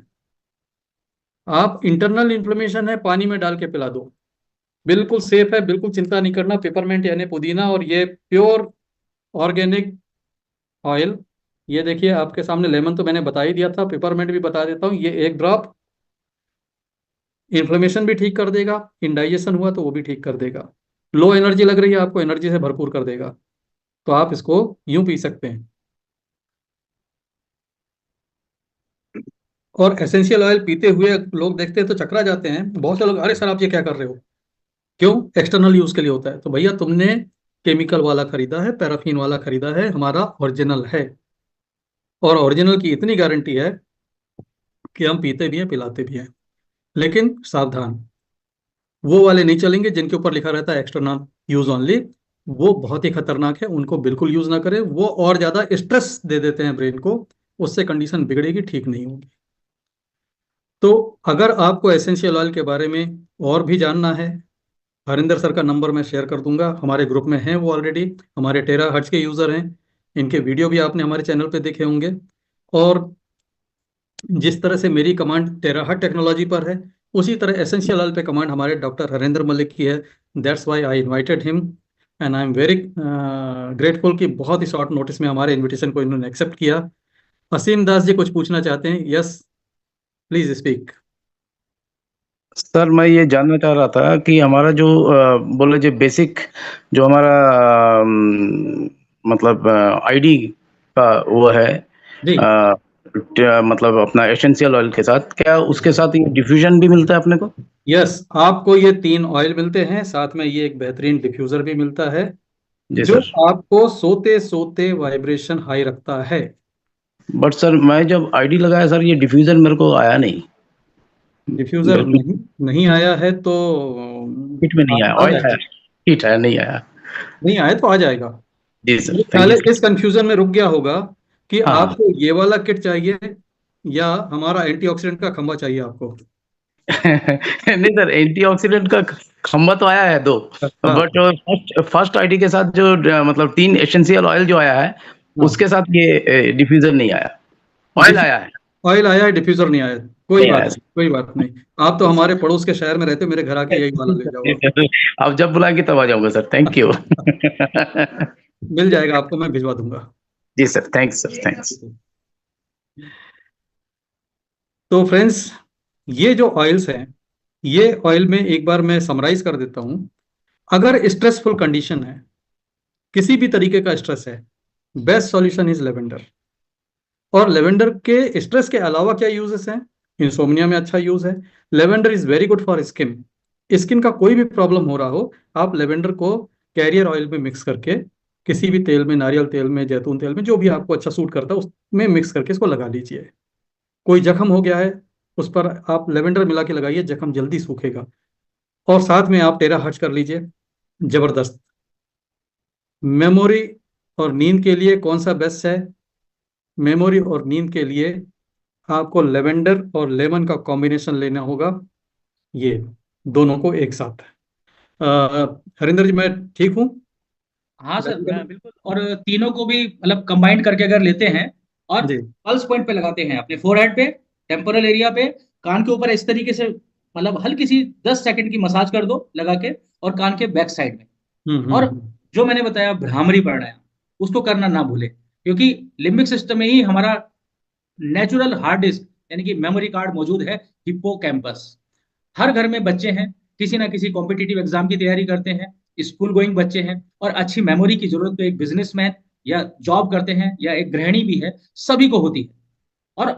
आप इंटरनल इन्फ्लेमेशन है, पानी में डाल के पिला दो, बिल्कुल सेफ है, बिल्कुल चिंता नहीं करना। पेपरमेंट यानी पुदीना, और ये प्योर ऑर्गेनिक ऑयल। ये देखिए आपके सामने, लेमन तो मैंने बता ही दिया था, पेपरमेंट भी बता देता हूँ। ये एक ड्रॉप इन्फ्लेमेशन भी ठीक कर देगा, इंडाइजेशन हुआ तो वो भी ठीक कर देगा। लो एनर्जी लग रही है आपको, एनर्जी से भरपूर कर देगा। तो आप इसको यूं पी सकते हैं। और एसेंशियल ऑयल पीते हुए लोग देखते हैं तो चकरा जाते हैं। बहुत से लोग, अरे सर आप ये क्या कर रहे हो? क्यों? एक्सटर्नल यूज के लिए होता है। तो भैया तुमने केमिकल वाला खरीदा है, पैराफिन वाला खरीदा है, हमारा ओरिजिनल है। और ओरिजिनल की इतनी गारंटी है कि हम पीते भी हैं पिलाते भी हैं। लेकिन सावधान, वो वाले नहीं चलेंगे जिनके ऊपर लिखा रहता है एक्सटर्नल यूज ओनली। वो बहुत ही खतरनाक है, उनको बिल्कुल यूज ना करें। वो और ज्यादा स्ट्रेस दे देते हैं ब्रेन को, उससे कंडीशन बिगड़ेगी, ठीक नहीं होगी। तो अगर आपको एसेंशियल ऑयल के बारे में और भी जानना है, हरिंदर सर का नंबर मैं शेयर कर दूंगा, हमारे ग्रुप में हैं वो ऑलरेडी, हमारे टेरा हर्ट्ज के यूज़र हैं। इनके वीडियो भी आपने हमारे चैनल पे देखे होंगे। और जिस तरह से मेरी कमांड टेरा हर्ट टेक्नोलॉजी पर है, उसी तरह एसेंशियल ऑयल पे कमांड हमारे डॉक्टर हरिंदर मलिक की है। That's why I invited him, and I am very grateful कि बहुत ही शॉर्ट नोटिस में हमारे इनविटेशन को इन्होंने एक्सेप्ट किया। असीम दास जी कुछ पूछना चाहते हैं? Yes, please speak. सर मैं ये जानना चाह रहा था कि हमारा जो बोले जो बेसिक जो हमारा मतलब आईडी का वो है जी, मतलब अपना एसेंशियल ऑयल के साथ, क्या उसके साथ ये डिफ्यूजन भी मिलता है अपने को? यस, आपको ये 3 ऑयल मिलते हैं, साथ में ये एक बेहतरीन डिफ्यूजर भी मिलता है जी जो सर। आपको सोते सोते वाइब्रेशन हाई रखता है। बट सर मैं जब आईडी लगाया सर, ये डिफ्यूजन मेरे को आया नहीं, डिफ्यूजर बिल्कुल नहीं आया है तो हिट में नहीं आया। आ ऑयल जाएगा। आया, हिट है नहीं आया। नहीं आया तो आ जाएगा। जी सर, मेरे थैंक ख्याल यू है सर। इस कंफ्यूजन में रुक गया होगा कि हाँ हाँ। आपको ये वाला किट चाहिए या हमारा एंटीऑक्सीडेंट का खंभा चाहिए आपको। नहीं सर, एंटीऑक्सीडेंट का खंबा तो आया है दो, हाँ बट फर्स्ट फर्स्ट आईडी के साथ जो मतलब 3 एसेंशियल ऑयल जो आया है, हाँ। उसके साथ ये डिफ्यूजर नहीं आया। ऑयल आया है, ऑयल आया है, डिफ्यूजर नहीं आया। कोई नहीं बात आया नहीं, कोई बात नहीं। आप तो हमारे पड़ोस के शहर में रहते हो, मेरे घर आके यही वाला ले जाओ जी आप। सर, आप जब बुलाएंगे तब आ जाऊंगा सर, थैंक यू। मिल जाएगा आपको, मैं भिजवा दूंगा। जी सर, थैंक्स सर, थैंक्स। तो फ्रेंड्स, ये जो ऑयल्स हैं, ये ऑयल में एक बार मैं समराइज कर देता हूं। अगर स्ट्रेसफुल कंडीशन है, किसी भी तरीके का स्ट्रेस है, बेस्ट सॉल्यूशन इज लेवेंडर। और लेवेंडर के स्ट्रेस के अलावा क्या यूजेस हैं? इंसोम्निया में अच्छा यूज है। Lavender is very good for skin. Skin का कोई भी प्रॉब्लम हो रहा हो, आप लेवेंडर को कैरियर ऑयल में मिक्स करके, किसी भी तेल में, नारियल तेल में, जैतून तेल में, जो भी आपको अच्छा सूट करता है उसमें मिक्स करके इसको लगा लीजिए। कोई जख्म हो गया है, उस पर आप लेवेंडर मिला के लगाइए, जख्म जल्दी सूखेगा। और साथ में आप टेरा हर्ट्ज कर लीजिए, जबरदस्त। मेमोरी और नींद के लिए कौन सा बेस्ट है? मेमोरी और नींद के लिए आपको लेवेंडर और लेमन का कॉम्बिनेशन लेना होगा, ये दोनों को एक साथ। हरिंदर जी, मैं ठीक हूँ? हाँ सर, लेवेंडर। बिल्कुल। और तीनों को भी मतलब कंबाइंड करके अगर लेते हैं और जी। पल्स पॉइंट पे लगाते हैं, अपने फोरहेड पे, टेम्पोरल एरिया पे, कान के ऊपर इस तरीके से, मतलब हल्की सी 10 सेकंड की मसाज कर दो लगा के, और कान के बैक साइड में। और हम्म। जो मैंने बताया भ्रामरी प्राणायाम, उसको करना ना भूले, क्योंकि लिम्बिक सिस्टम में ही हमारा नेचुरल हार्ड डिस्क यानी कि मेमोरी कार्ड मौजूद है, हिप्पोकैम्पस। हर घर में बच्चे हैं, किसी ना किसी कॉम्पिटिटिव एग्जाम की तैयारी करते हैं, स्कूल गोइंग बच्चे हैं, और अच्छी मेमोरी की जरूरत तो एक बिजनेसमैन या जॉब करते हैं या एक गृहिणी भी है, सभी को होती है। और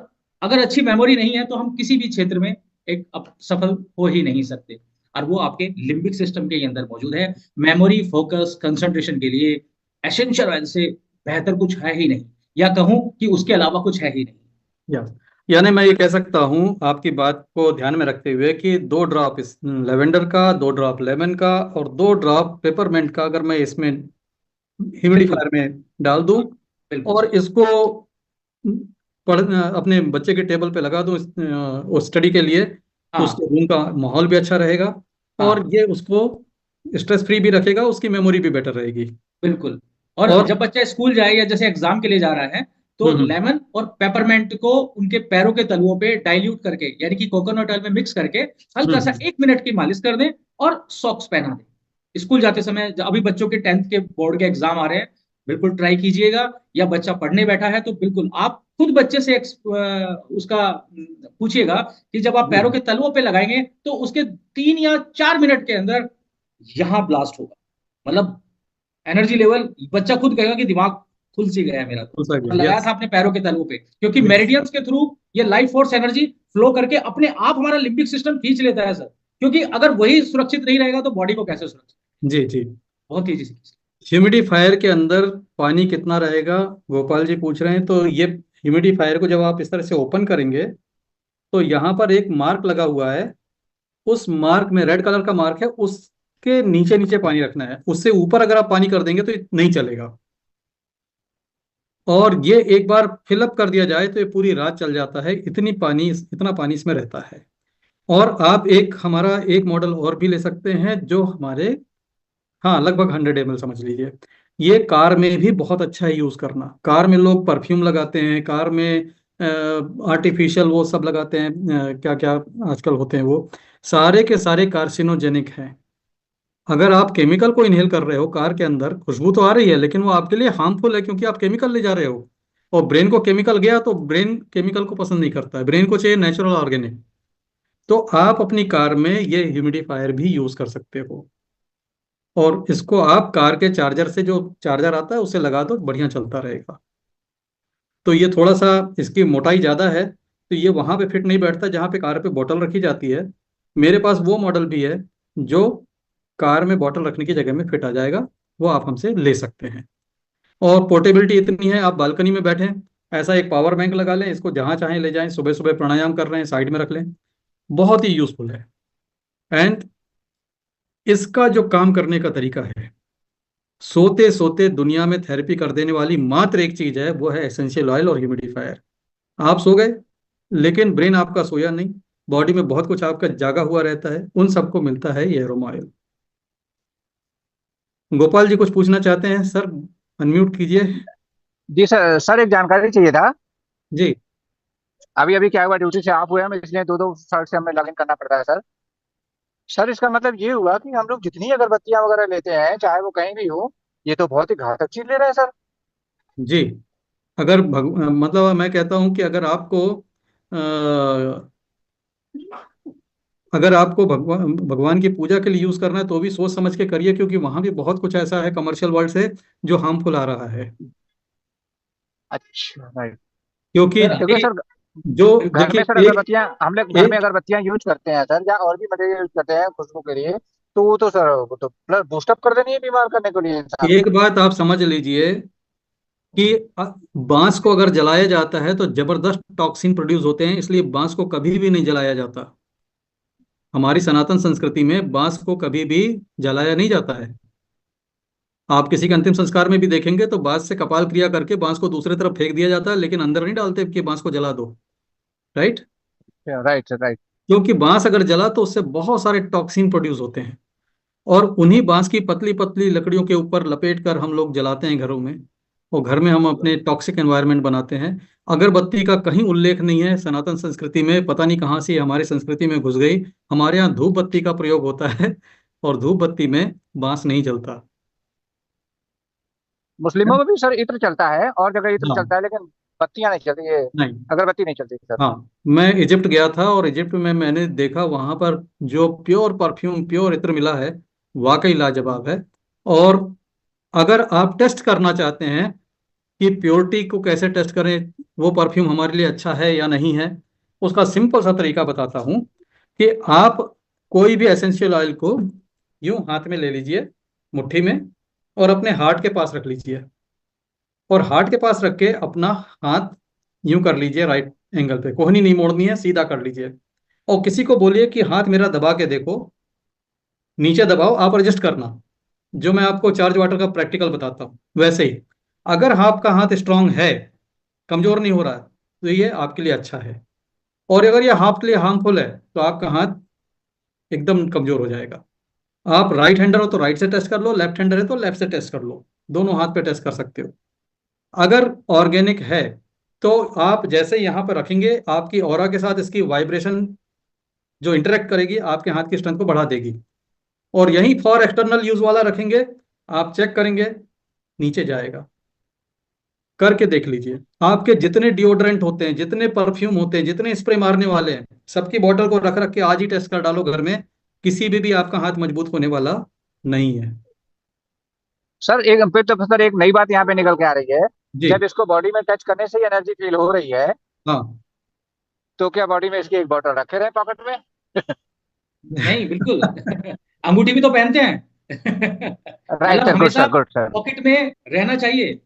अगर अच्छी मेमोरी नहीं है तो हम किसी भी क्षेत्र में एक सफल हो ही नहीं सकते। और वो आपके लिम्बिक सिस्टम के अंदर मौजूद है। मेमोरी, फोकस, कंसंट्रेशन के लिए एसेंशियल ऑयल से बेहतर कुछ है ही नहीं, या कहूं कि उसके अलावा कुछ है ही नहीं। या यानी मैं ये कह सकता हूँ आपकी बात को ध्यान में रखते हुए कि 2 ड्रॉप इस लेवेंडर का, 2 ड्रॉप लेमन का, और 2 ड्रॉप पेपरमेंट का अगर मैं इसमें बिल्कुल, ह्यूमिडिफायर में डाल दूं बिल्कुल और सर। इसको पढ़ अपने बच्चे के टेबल पे लगा दूं उस स्टडी के लिए, तो उसके हाँ रूम का माहौल भी अच्छा रहेगा, और हाँ, ये उसको स्ट्रेस फ्री भी रखेगा, उसकी मेमोरी भी बेटर रहेगी। बिल्कुल। और और जब बच्चा स्कूल जाए या जैसे एग्जाम के लिए जा रहा है, तो हम्म। लेमन और पेपरमेंट को उनके पैरों के तलुओं पे डाइल्यूट करके, यानी कि कोकोनट ऑयल में मिक्स करके, हल्का सा हम्म। 1 मिनट की मालिश कर दें और सॉक्स पहना दें स्कूल जाते समय। अभी बच्चों के 10th के बोर्ड के एग्जाम आ रहे हैं, बिल्कुल ट्राई कीजिएगा। या बच्चा पढ़ने बैठा है तो बिल्कुल आप खुद बच्चे से उसका पूछिएगा कि जब आप पैरों हम्म। के तलुओं पे लगाएंगे तो उसके 3 या 4 मिनट के अंदर यहाँ ब्लास्ट होगा। मतलब एनर्जी लेवल, बच्चा खुद कहेगा कि दिमाग खुल सी गया है मेरा, तो हो मैं सके, लगाया यस। था अपने पैरों के तलवों पे, क्योंकि यस। मेरिडियंस के थ्रू ये लाइफ फोर्स एनर्जी फ्लो करके अपने आप हमारा लिम्बिक सिस्टम खींच लेता है सर, क्योंकि अगर वही सुरक्षित नहीं रहेगा तो बॉडी को कैसे सुरक्षित। जी जी। बहुत तेजी से। ह्यूमिडिफायर के अंदर पानी कितना रहेगा, गोपाल जी पूछ रहे हैं। तो ये ह्यूमिडिफायर को जब आप इस तरह से ओपन करेंगे तो यहाँ पर एक मार्क लगा हुआ है। उस मार्क में रेड कलर का मार्क है, उसके नीचे नीचे पानी रखना है। उससे ऊपर अगर आप पानी कर देंगे तो ये नहीं चलेगा। और ये एक बार फिलअप कर दिया जाए तो ये पूरी रात चल जाता है। इतना पानी इसमें रहता है। और आप हमारा एक मॉडल और भी ले सकते हैं जो हमारे, हाँ, लगभग 100 ml समझ लीजिए। ये कार में भी बहुत अच्छा है यूज करना। कार में लोग परफ्यूम लगाते हैं, कार में आर्टिफिशियल वो सब लगाते हैं, क्या क्या आजकल होते हैं, वो सारे के सारे कार्सिनोजेनिक हैं। अगर आप केमिकल को इनहेल कर रहे हो कार के अंदर, खुशबू तो आ रही है लेकिन वो आपके लिए हार्मफुल है क्योंकि आप केमिकल ले जा रहे हो। और ब्रेन को केमिकल गया तो ब्रेन केमिकल को पसंद नहीं करता है, ब्रेन को चाहिए नेचुरल ऑर्गेनिक। तो आप अपनी कार में ये ह्यूमिडिफायर भी यूज कर सकते हो। और इसको आप कार के चार्जर से, जो चार्जर आता है उससे लगा दो, बढ़िया चलता रहेगा। तो ये थोड़ा सा, इसकी मोटाई ज़्यादा है तो ये वहां पे फिट नहीं बैठता जहाँ पे कार पे बोतल रखी जाती है। मेरे पास वो मॉडल भी है जो कार में बोतल रखने की जगह में फिट आ जाएगा। वो आप हमसे ले सकते हैं। और पोर्टेबिलिटी इतनी है, आप बालकनी में बैठे ऐसा एक पावर बैंक लगा लें, इसको जहाँ चाहें ले जाएं, सुबह सुबह प्राणायाम कर रहे हैं साइड में रख लें। बहुत ही यूजफुल है। एंड इसका जो काम करने का तरीका है, सोते सोते दुनिया में थेरेपी कर देने वाली मात्र एक चीज है, वो है एसेंशियल ऑयल और ह्यूमिडिफायर। आप सो गए लेकिन ब्रेन आपका सोया नहीं, बॉडी में बहुत कुछ आपका जागा हुआ रहता है, उन सबको मिलता है ये एरोमा ऑयल। गोपाल जी कुछ पूछना चाहते हैं सर? अनम्यूट कीजिए। जी सर, सर एक जानकारी चाहिए था। जी अभी अभी क्या हुआ, ड्यूटी से ऑफ हुए हम, इसलिए दो दो साइट से हमें लॉगिन करना पड़ता है सर। सर इसका मतलब ये हुआ कि हम लोग जितनी अगरबत्तियां वगैरह लेते हैं, चाहे वो कहीं भी हो, ये तो बहुत ही घातक चीज ले रहे हैं सर। जी। मतलब मैं कहता हूं कि अगर आपको भगवान की पूजा के लिए यूज करना है तो भी सोच समझ के करिए, क्योंकि वहां भी बहुत कुछ ऐसा है कमर्शियल वर्ल्ड से जो हार्मफुल आ रहा है। अच्छा राइट। क्योंकि सर क्योंकि सर जो घर में सर देखिए, अगरबत्तियां, हम लोग घर में एक अगरबत्तियां यूज करते हैं सर, या और भी मटेरियल यूज करते हैं खुशबू के लिए, तो वो तो सर वो तो प्लस बूस्टअप कर देनी है बीमार करने के लिए इंसान एक को। बात आप समझ लीजिए कि बांस को अगर जलाया जाता है तो जबरदस्त टॉक्सिन प्रोड्यूस होते हैं, इसलिए बांस को कभी भी नहीं जलाया जाता। हमारी सनातन संस्कृति में बांस को कभी भी जलाया नहीं जाता है। आप किसी के अंतिम संस्कार में भी देखेंगे तो बांस से कपाल क्रिया करके बांस को दूसरे तरफ फेंक दिया जाता है, लेकिन अंदर नहीं डालते कि बांस को जला दो। राइट? Right sir right. क्योंकि बांस अगर जला तो उससे बहुत सारे टॉक्सिन प्रोड्यूस होते हैं। और उन्हीं बांस की पतली पतली लकड़ियों के ऊपर लपेट कर हम लोग जलाते हैं घरों में। और घर में हम अपने टॉक्सिक एनवायरनमेंट बनाते हैं। अगरबत्ती का कहीं उल्लेख नहीं है सनातन संस्कृति में, पता नहीं कहाँ से ये हमारी संस्कृति में घुस गई। हमारे यहाँ धूप बत्ती का प्रयोग होता है और धूप बत्ती में बांस नहीं जलता। मुस्लिमों में भी सर इत्र चलता है, और जगह इत्र हाँ। चलता है, लेकिन बत्तियां नहीं चलती, ये नहीं। अगरबत्ती नहीं चलती सर। हाँ, मैं इजिप्ट गया था और इजिप्ट में मैंने देखा वहां पर जो प्योर परफ्यूम, प्योर इत्र मिला है, वाकई लाजवाब है। और अगर आप टेस्ट करना चाहते हैं कि प्योरिटी को कैसे टेस्ट करें, वो परफ्यूम हमारे लिए अच्छा है या नहीं है, उसका सिंपल सा तरीका बताता हूँ कि आप कोई भी एसेंशियल ऑयल को यूं हाथ में ले लीजिए, मुट्ठी में, और अपने हार्ट के पास रख लीजिए। और हार्ट के पास रख के अपना हाथ यूं कर लीजिए, राइट एंगल पे, कोहनी नहीं मोड़नी है, सीधा कर लीजिए। और किसी को बोलिए कि हाथ मेरा दबा के देखो, नीचे दबाओ, आप एडजस्ट करना। जो मैं आपको चार्ज वाटर का प्रैक्टिकल बताता हूँ वैसे ही। अगर आपका हाथ स्ट्रांग है, कमजोर नहीं हो रहा है, तो ये आपके लिए अच्छा है। और अगर ये आपके लिए हार्मफुल है तो आपका हाथ एकदम कमजोर हो जाएगा। आप राइट हैंडर हो तो राइट से टेस्ट कर लो, लेफ्ट हैंडर है तो लेफ्ट से टेस्ट कर लो, दोनों हाथ पे टेस्ट कर सकते हो। अगर ऑर्गेनिक है तो आप जैसे यहाँ पर रखेंगे, आपकी ऑरा के साथ इसकी वाइब्रेशन जो इंटरेक्ट करेगी आपके हाथ की स्ट्रेंथ को बढ़ा देगी। और यहीं फॉर एक्सटर्नल यूज वाला रखेंगे, आप चेक करेंगे, नीचे जाएगा। करके देख लीजिए। आपके जितने डिओड्रेंट होते हैं, जितने परफ्यूम होते हैं, जितने स्प्रे मारने वाले हैं, सबकी बोतल को रख रख के आज ही टेस्ट कर डालो घर में, किसी भी आपका हाथ मजबूत होने वाला नहीं है। सर एक फिर तो सर एक नई बात यहाँ पे निकल के आ रही है। जी। जब इसको बॉडी में टच करने से एनर्जी फील हो रही है, हाँ। तो क्या बॉडी में इसकी एक बॉटल रखे रहे पॉकेट में? नहीं बिल्कुल। अंगूठी भी तो पहनते हैं। राइट मतलब सर, गुड हमेशा सर, गुड सर। पॉकेट में रहना चाहिए।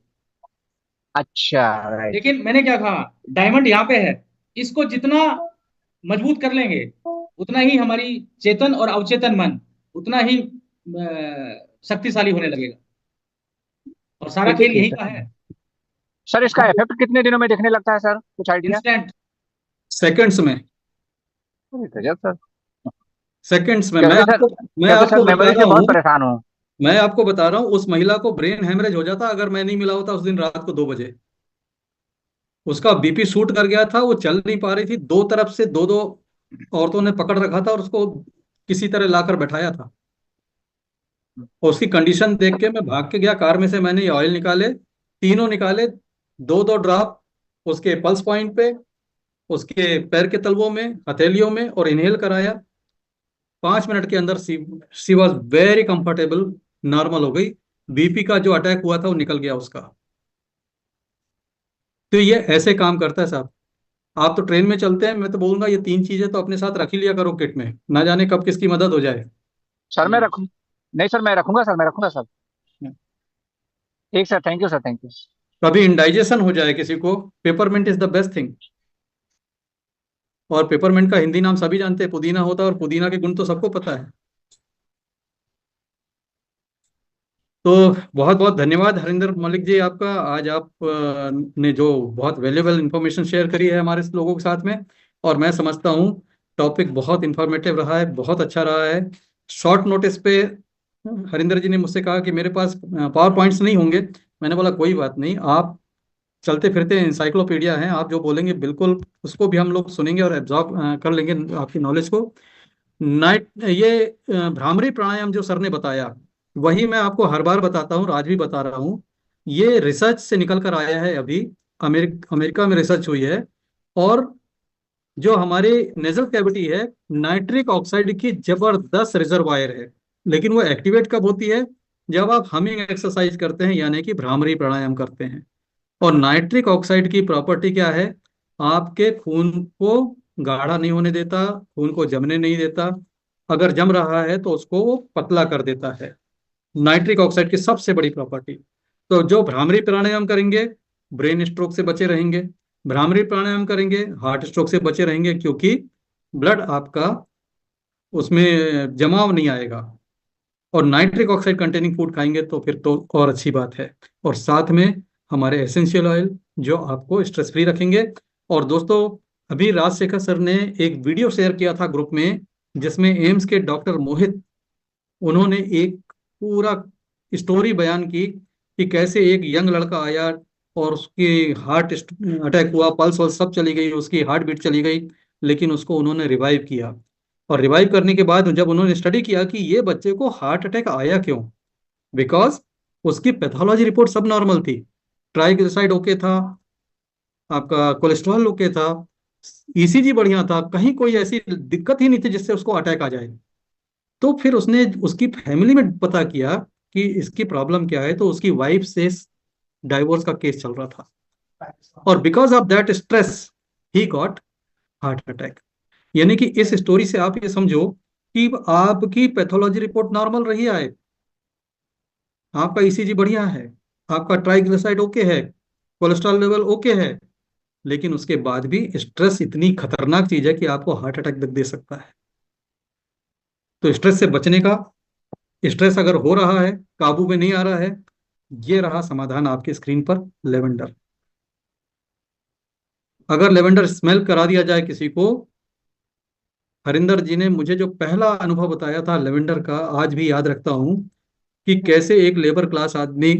अच्छा, राइट। लेकिन मैंने क्या कहा, डायमंड यहाँ पे है, इसको जितना मजबूत कर लेंगे उतना ही हमारी चेतन और अवचेतन मन उतना ही शक्तिशाली होने लगेगा। और सारा ठीक खेल ठीक यही का है है। सर। इसका इफेक्ट कितने दिनों में दिखने लगता है सर, कुछ आइडिया? इंस्टेंट। सेकंड्स में। अरे गजब सर। सेकंड्स में क्योंकि सर मैं क्योंकि सर आपको बता मेमोरी रहा से बहुत हूँ। परेशान हूँ। मैं आपको बता रहा हूँ, उस महिला को ब्रेन हेमरेज हो जाता अगर मैं नहीं मिला होता उस दिन रात को 2 बजे। उसका बीपी शूट कर गया था, वो चल नहीं पा रही थी, दो तरफ से दो दो औरतों ने पकड़ रखा था और उसको किसी तरह लाकर बैठाया था। और उसकी कंडीशन देख के मैं भाग के गया, कार में से मैंने ये ऑयल निकाले, तीनों निकाले, दो दो ड्रॉप उसके पल्स पॉइंट पे, उसके पैर के तलवों में, हथेलियों में, और इनहेल कराया। 5 मिनट के अंदर सी वॉज वेरी कंफर्टेबल, नॉर्मल हो गई। बीपी का जो अटैक हुआ था वो निकल गया उसका। तो ये ऐसे काम करता है साहब। आप तो ट्रेन में चलते हैं, मैं तो बोलूंगा ये 3 चीजें तो अपने साथ रख ही लिया करो किट में, ना जाने कब किसकी मदद हो जाए। सर मैं जी। रखूँ? नहीं सर, मैं रखूंगा सर, मैं रखूंगा सर। ठीक sir, thank you sir, thank you. कभी इंडाइजेशन हो जाए किसी को, peppermint is the best thing. और पेपरमिंट का हिंदी नाम सभी जानते हैं, पुदीना होता है, और पुदीना के गुण तो सबको पता है। तो बहुत बहुत धन्यवाद हरिंदर मलिक जी आपका। आज आप ने जो बहुत वैल्यूएबल इंफॉर्मेशन शेयर करी है हमारे लोगों के साथ में, और मैं समझता हूँ टॉपिक बहुत इंफॉर्मेटिव रहा है, बहुत अच्छा रहा है। शॉर्ट नोटिस पे हरिंदर जी ने मुझसे कहा कि मेरे पास पावर पॉइंट्स नहीं होंगे। मैंने बोला कोई बात नहीं, आप चलते फिरते इंसाइक्लोपीडिया हैं, आप जो बोलेंगे बिल्कुल उसको भी हम लोग सुनेंगे और एब्जॉर्ब कर लेंगे आपकी नॉलेज को। नाइट ये भ्रामरी प्राणायाम जो सर ने बताया, वही मैं आपको हर बार बताता हूँ, आज भी बता रहा हूँ। ये रिसर्च से निकल कर आया है अभी, अमेरिका में रिसर्च हुई है। और जो हमारे नेजल कैविटी है, नाइट्रिक ऑक्साइड की जबरदस्त रिजर्वायर है। लेकिन वो एक्टिवेट कब होती है? जब आप हमिंग एक्सरसाइज करते हैं, यानी कि भ्रामरी प्राणायाम करते हैं। और नाइट्रिक ऑक्साइड की प्रॉपर्टी क्या है? आपके खून को गाढ़ा नहीं होने देता, खून को जमने नहीं देता, अगर जम रहा है तो उसको वो पतला कर देता है। नाइट्रिक ऑक्साइड की सबसे बड़ी प्रॉपर्टी। तो जो भ्रामरी प्राणायाम करेंगे, ब्रेन स्ट्रोक से बचे रहेंगे। भ्रामरी प्राणायाम करेंगे, हार्ट स्ट्रोक से बचे रहेंगे, क्योंकि ब्लड आपका उसमें जमाव नहीं आएगा। और नाइट्रिक ऑक्साइड कंटेनिंग फूड खाएंगे तो फिर तो और अच्छी बात है। और साथ में हमारे एसेंशियल ऑयल जो आपको स्ट्रेस फ्री रखेंगे। और दोस्तों, अभी राजशेखर सर ने एक वीडियो शेयर किया था ग्रुप में, जिसमें एम्स के डॉक्टर मोहित, उन्होंने एक पूरा स्टोरी बयान की कि कैसे एक यंग लड़का आया और उसकी हार्ट अटैक हुआ, पल्स वल्स सब चली गई, उसकी हार्ट बीट चली गई, लेकिन उसको उन्होंने रिवाइव किया। और रिवाइव करने के बाद जब उन्होंने स्टडी किया कि ये बच्चे को हार्ट अटैक आया क्यों, बिकॉज उसकी पैथोलॉजी रिपोर्ट सब नॉर्मल थी। ट्राइग्लिसराइड ओके था, आपका कोलेस्ट्रॉल ओके था, ईसीजी बढ़िया था, कहीं कोई ऐसी दिक्कत ही नहीं थी जिससे उसको अटैक आ जाए। तो फिर उसने उसकी फैमिली में पता किया कि इसकी प्रॉब्लम क्या है, तो उसकी वाइफ से डाइवोर्स का केस चल रहा था, और because of that stress he got heart attack. यानी कि इस स्टोरी से आप ये समझो कि आपकी पैथोलॉजी रिपोर्ट नॉर्मल रही है, आपका ईसीजी बढ़िया है, आपका ट्राइग्लिसराइड ओके है, कोलेस्ट्रॉल लेवल ओके है, लेकिन उसके बाद भी स्ट्रेस इतनी खतरनाक चीज है कि आपको हार्ट अटैक तक दे सकता है। तो स्ट्रेस से बचने का, स्ट्रेस अगर हो रहा है, काबू में नहीं आ रहा है, ये रहा समाधान आपकी स्क्रीन पर, लेवेंडर। अगर लेवेंडर स्मेल करा दिया जाए किसी को, हरिंदर जी ने मुझे जो पहला अनुभव बताया था लेवेंडर का, आज भी याद रखता हूँ कि कैसे एक लेबर क्लास आदमी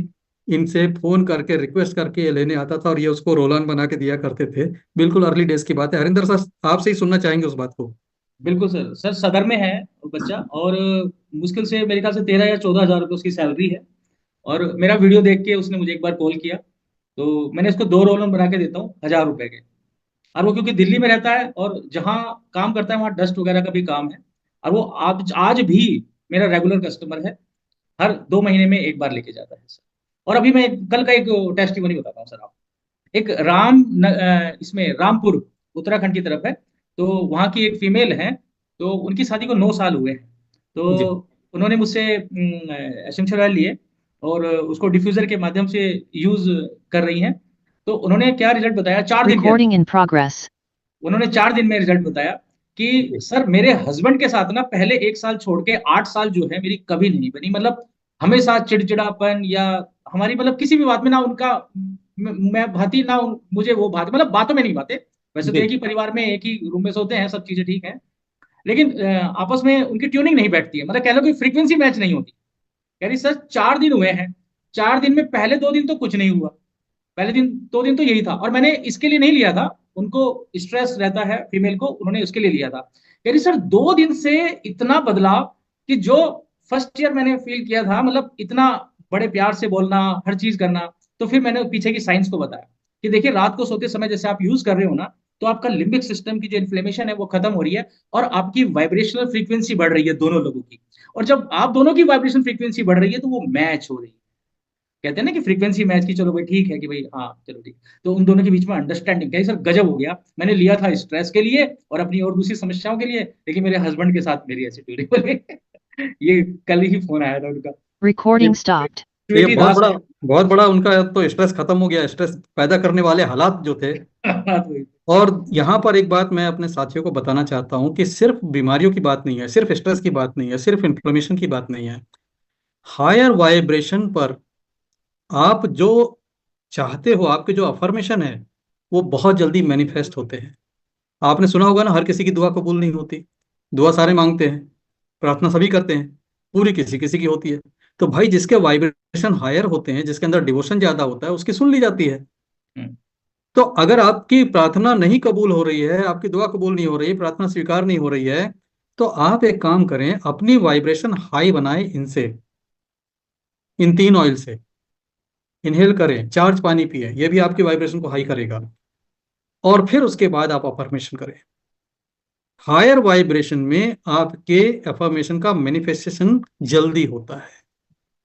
इनसे फोन करके रिक्वेस्ट करके ये लेने आता था और ये उसको रोल ऑन बना के दिया करते थे। बिल्कुल अर्ली डेज की बात है। हरिंदर सर, आपसे ही सुनना चाहेंगे उस बात को। बिल्कुल सर। सर सदर में है वो बच्चा, और मुश्किल से मेरे ख्याल से 13 या 14 हज़ार रुपये उसकी सैलरी है। और मेरा वीडियो देख के उसने मुझे एक बार कॉल किया, तो मैंने इसको 2 रोल बना के देता हूँ 1,000 रुपए के। और वो क्योंकि दिल्ली में रहता है और जहाँ काम करता है वहाँ डस्ट वगैरह का भी काम है, और वो आज आज भी मेरा रेगुलर कस्टमर है, हर 2 महीने में एक बार लेके जाता है सर। और अभी मैं कल का एक टेस्टिमोनी बताता हूँ सर आपको। एक इसमें रामपुर उत्तराखंड की तरफ है। तो वहाँ की एक फीमेल है, तो उनकी शादी को 9 साल हुए हैं। तो जी उन्होंने मुझसे एसेंशियल ऑयल लिए और उसको डिफ्यूजर के माध्यम से यूज कर रही हैं। तो उन्होंने क्या रिजल्ट बताया 4 दिन के अंदर, Recording in progress. उन्होंने 4 दिन में रिजल्ट बताया कि जी सर मेरे हस्बैंड के साथ ना पहले 1 साल छोड़ के 8 साल जो है मेरी कभी नहीं बनी। मतलब हमेशा चिड़चिड़ापन या हमारी मतलब किसी भी बात में ना उनका मैं भाती ना मुझे वो भाती, मतलब बातों में नहीं बातें। वैसे तो जी एक ही परिवार में एक ही रूम में सोते हैं, सब चीजें ठीक हैं, लेकिन आपस में उनकी ट्यूनिंग नहीं बैठती है, मतलब कह लो कि फ्रीक्वेंसी मैच नहीं होती। कह रही सर 4 दिन हुए हैं, 4 दिन में पहले 2 दिन तो कुछ नहीं हुआ, पहले दिन 2 दिन तो यही था, और मैंने इसके लिए नहीं लिया था, उनको स्ट्रेस रहता है फीमेल को, उन्होंने उसके लिए लिया था। कह रही सर 2 दिन से इतना बदलाव कि जो फर्स्ट ईयर मैंने फील किया था, मतलब इतना बड़े प्यार से बोलना, हर चीज करना। तो फिर मैंने पीछे की साइंस को बताया कि देखिए रात को सोते समय जैसे आप यूज कर रहे हो ना, तो आपका लिम्बिक सिस्टम की जो इन्फ्लेमेशन है वो खत्म हो रही है, और आपकी वाइब्रेशनल फ्रीक्वेंसी बढ़ रही है दोनों लोगों की। और जब आप दोनों की वाइब्रेशन फ्रीक्वेंसी बढ़ रही है तो वो मैच हो रही है। कहते हैं ना कि फ्रीक्वेंसी मैच की, चलो भाई ठीक है कि भाई हाँ चलो ठीक। तो उन दोनों के बीच में अंडरस्टैंडिंग कहीं सर गजब हो गया। मैंने लिया था स्ट्रेस के लिए और अपनी और दूसरी समस्याओं के लिए, लेकिन मेरे हस्बैंड के साथ मेरी ऐसी ट्यूनिंग ये कल ही फोन आया था उनका। Recording ये stopped. ये श्वेती बहुत दास बड़ा है। बहुत बड़ा उनका तो स्ट्रेस खत्म हो गया, स्ट्रेस पैदा करने वाले हालात जो थे। तो और यहाँ पर एक बात मैं अपने साथियों को बताना चाहता हूँ कि सिर्फ बीमारियों की बात नहीं है, सिर्फ स्ट्रेस की बात नहीं है, सिर्फ इन्फ्लेमेशन की बात नहीं है। हायर वाइब्रेशन पर आप जो चाहते हो, आपके जो अफर्मेशन है, वो बहुत जल्दी मैनिफेस्ट होते हैं। आपने सुना होगा ना, हर किसी की दुआ कबूल नहीं होती। दुआ सारे मांगते हैं, प्रार्थना सभी करते हैं, पूरी किसी किसी की होती है। तो भाई जिसके वाइब्रेशन हायर होते हैं, जिसके अंदर डिवोशन ज्यादा होता है, उसकी सुन ली जाती है। हम्म, तो अगर आपकी प्रार्थना नहीं कबूल हो रही है, आपकी दुआ कबूल नहीं हो रही है, प्रार्थना स्वीकार नहीं हो रही है, तो आप एक काम करें, अपनी वाइब्रेशन हाई बनाएं इनसे, इन 3 ऑयल से। इनहेल करें, चार्ज पानी पिए, ये भी आपकी वाइब्रेशन को हाई करेगा। और फिर उसके बाद आप अफर्मेशन करें। हायर वाइब्रेशन में आपके अफर्मेशन का मैनिफेस्टेशन जल्दी होता है।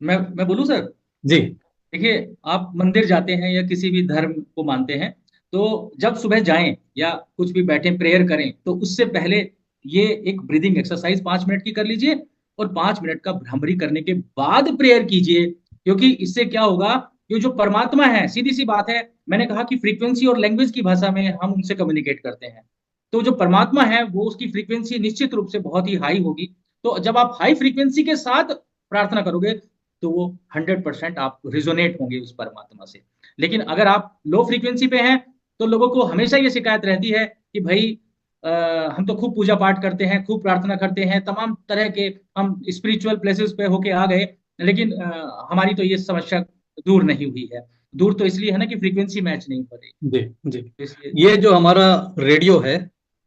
मैं बोलूँ सर, जी देखिए आप मंदिर जाते हैं या किसी भी धर्म को मानते हैं, तो जब सुबह जाएं या कुछ भी बैठे प्रेयर करें, तो उससे पहले ये एक ब्रीदिंग एक्सरसाइज 5 मिनट की कर लीजिए, और 5 मिनट का भ्रामरी करने के बाद प्रेयर कीजिए। क्योंकि इससे क्या होगा, ये जो परमात्मा है, सीधी सी बात है, मैंने कहा कि फ्रीक्वेंसी और लैंग्वेज की भाषा में हम उनसे कम्युनिकेट करते हैं। तो जो परमात्मा है वो उसकी फ्रीक्वेंसी निश्चित रूप से बहुत ही हाई होगी। तो जब आप हाई फ्रीक्वेंसी के साथ प्रार्थना करोगे, तो वो 100% आप रिजोनेट होंगे उस परमात्मा से। लेकिन अगर आप लो फ्रीक्वेंसी पे हैं, तो लोगों को हमेशा ये शिकायत रहती है कि भाई अ, हम तो खूब पूजा पाठ करते हैं, खूब प्रार्थना करते हैं, तमाम तरह के हम स्पिरिचुअल प्लेसेस पे होके आ गए, लेकिन हमारी तो ये समस्या दूर नहीं हुई है। दूर तो इसलिए है ना कि फ्रीक्वेंसी मैच नहीं हो रही। जी जी। तो इसलिए ये जो हमारा रेडियो है,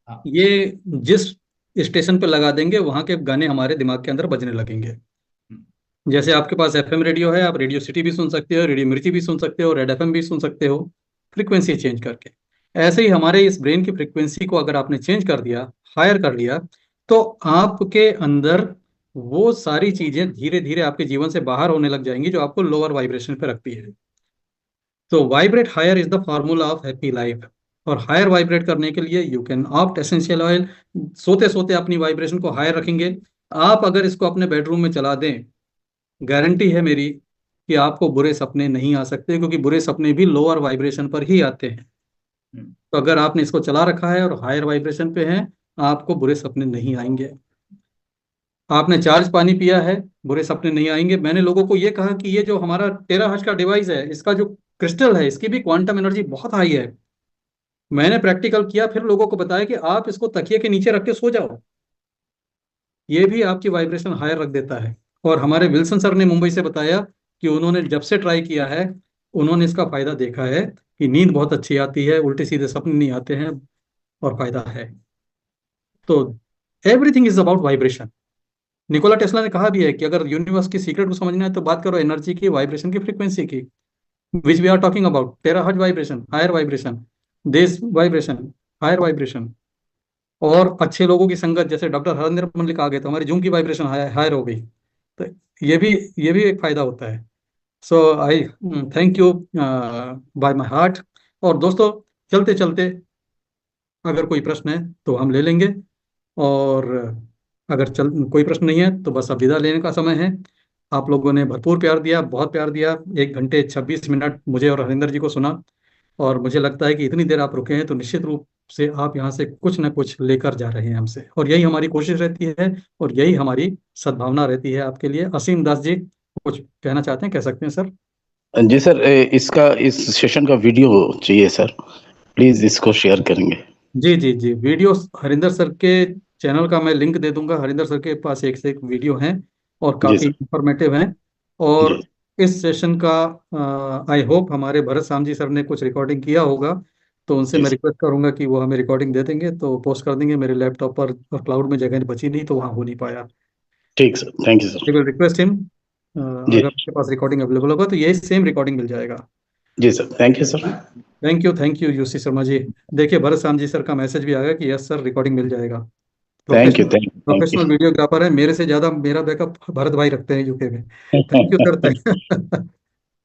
हाँ। ये जिस स्टेशन पे लगा देंगे, वहां के गाने हमारे दिमाग के अंदर बजने लगेंगे। हम्म, जैसे आपके पास एफएम रेडियो है, आप रेडियो सिटी भी सुन सकते हो, रेडियो मिर्ची भी सुन सकते हो, रेड एफएम भी सुन सकते हो, फ्रीक्वेंसी चेंज करके। ऐसे ही हमारे इस ब्रेन की फ्रीक्वेंसी को अगर आपने चेंज कर दिया, हायर कर लिया, तो आपके अंदर वो सारी चीजें धीरे धीरे आपके जीवन से बाहर होने लग जाएंगी जो आपको लोअर वाइब्रेशन पे रखती है। तो vibrate higher is the formula of happy life. और हायर वाइब्रेट करने के लिए you can opt essential oil. सोते सोते अपनी वाइब्रेशन को हायर रखेंगे। आप अगर इसको अपने बेडरूम में चला दें, गारंटी है मेरी कि आपको बुरे सपने नहीं आ सकते, क्योंकि बुरे सपने भी लोअर वाइब्रेशन पर ही आते हैं। हम्म, तो अगर आपने इसको चला रखा है और हायर वाइब्रेशन पे है, आपको बुरे सपने नहीं आएंगे। आपने चार्ज पानी पिया है, बुरे सपने नहीं आएंगे। मैंने लोगों को ये कहा कि ये जो हमारा टेराहर्ट्ज का डिवाइस है, इसका जो क्रिस्टल है, इसकी भी क्वांटम एनर्जी बहुत हाई है। मैंने प्रैक्टिकल किया, फिर लोगों को बताया कि आप इसको तकिए के नीचे रख के सो जाओ, ये भी आपकी वाइब्रेशन हायर रख देता है। और हमारे विल्सन सर ने मुंबई से बताया कि उन्होंने जब से ट्राई किया है, उन्होंने इसका फायदा देखा है कि नींद बहुत अच्छी आती है, उल्टे सीधे सपने नहीं आते हैं, और फायदा है। तो everything is about vibration. Nikola Tesla ने कहा भी है कि अगर यूनिवर्स की सीक्रेट को समझना है तो बात करो एनर्जी की, वाइब्रेशन की, फ्रीक्वेंसी की, which we are talking about terahertz vibration, higher vibration, देश वाइब्रेशन, हायर वाइब्रेशन। और अच्छे लोगों की संगत, जैसे डॉक्टर हरेंद्र मल्लिक आ गए तो हमारी जूम की वाइब्रेशन हायर हो गई। तो ये भी ये भी एक फायदा होता है। So I thank you by my heart. और दोस्तों, चलते चलते अगर कोई प्रश्न है तो हम ले लेंगे, और अगर कोई प्रश्न नहीं है तो बस अब विदा लेने का समय है। आप लोगों ने भरपूर प्यार दिया, बहुत प्यार दिया। 1 घंटे 26 मिनट मुझे और हरिंदर जी को सुना, और मुझे लगता है कि इतनी देर आप रुके हैं तो निश्चित रूप से आप यहाँ से कुछ न कुछ लेकर जा रहे हैं हमसे, और यही हमारी कोशिश रहती है, और यही हमारी सद्भावना रहती है आपके लिए। असीम दास जी कुछ कहना चाहते हैं, कह सकते हैं सर। जी सर, इस सेशन का वीडियो चाहिए सर, प्लीज इसको शेयर करेंगे। जी जी जी, वीडियो हरिंदर सर के चैनल का मैं लिंक दे दूंगा। हरिंदर सर के पास एक से एक वीडियो हैं और जी काफ़ी सर। इंफॉर्मेटिव हैं। जी और इस सेशन का आई होप हमारे भरत साम जी सर ने कुछ रिकॉर्डिंग किया होगा, तो उनसे जी मैं सर। रिक्वेस्ट करूंगा कि वो हमें रिकॉर्डिंग दे देंगे तो पोस्ट कर देंगे। मेरे लैपटॉप पर और क्लाउड में जगह बची नहीं तो वहाँ हो नहीं पाया। ठीक sir, thank you sir. I will request him, जी अगर आपके पास रिकॉर्डिंग अवेलेबल होगा तो यही सेम रिकॉर्डिंग मिल जाएगा। जी sir, thank you sir. Thank you UC Sharma ji. देखिए भरत साम जी सर का मैसेज भी आ गया कि यस सर रिकॉर्डिंग मिल जाएगा। Thank you, professional thank professional videographer है, मेरे से ज्यादा मेरा बैकअप भरत भाई रखते हैं यूके में। Thank you you. Sir.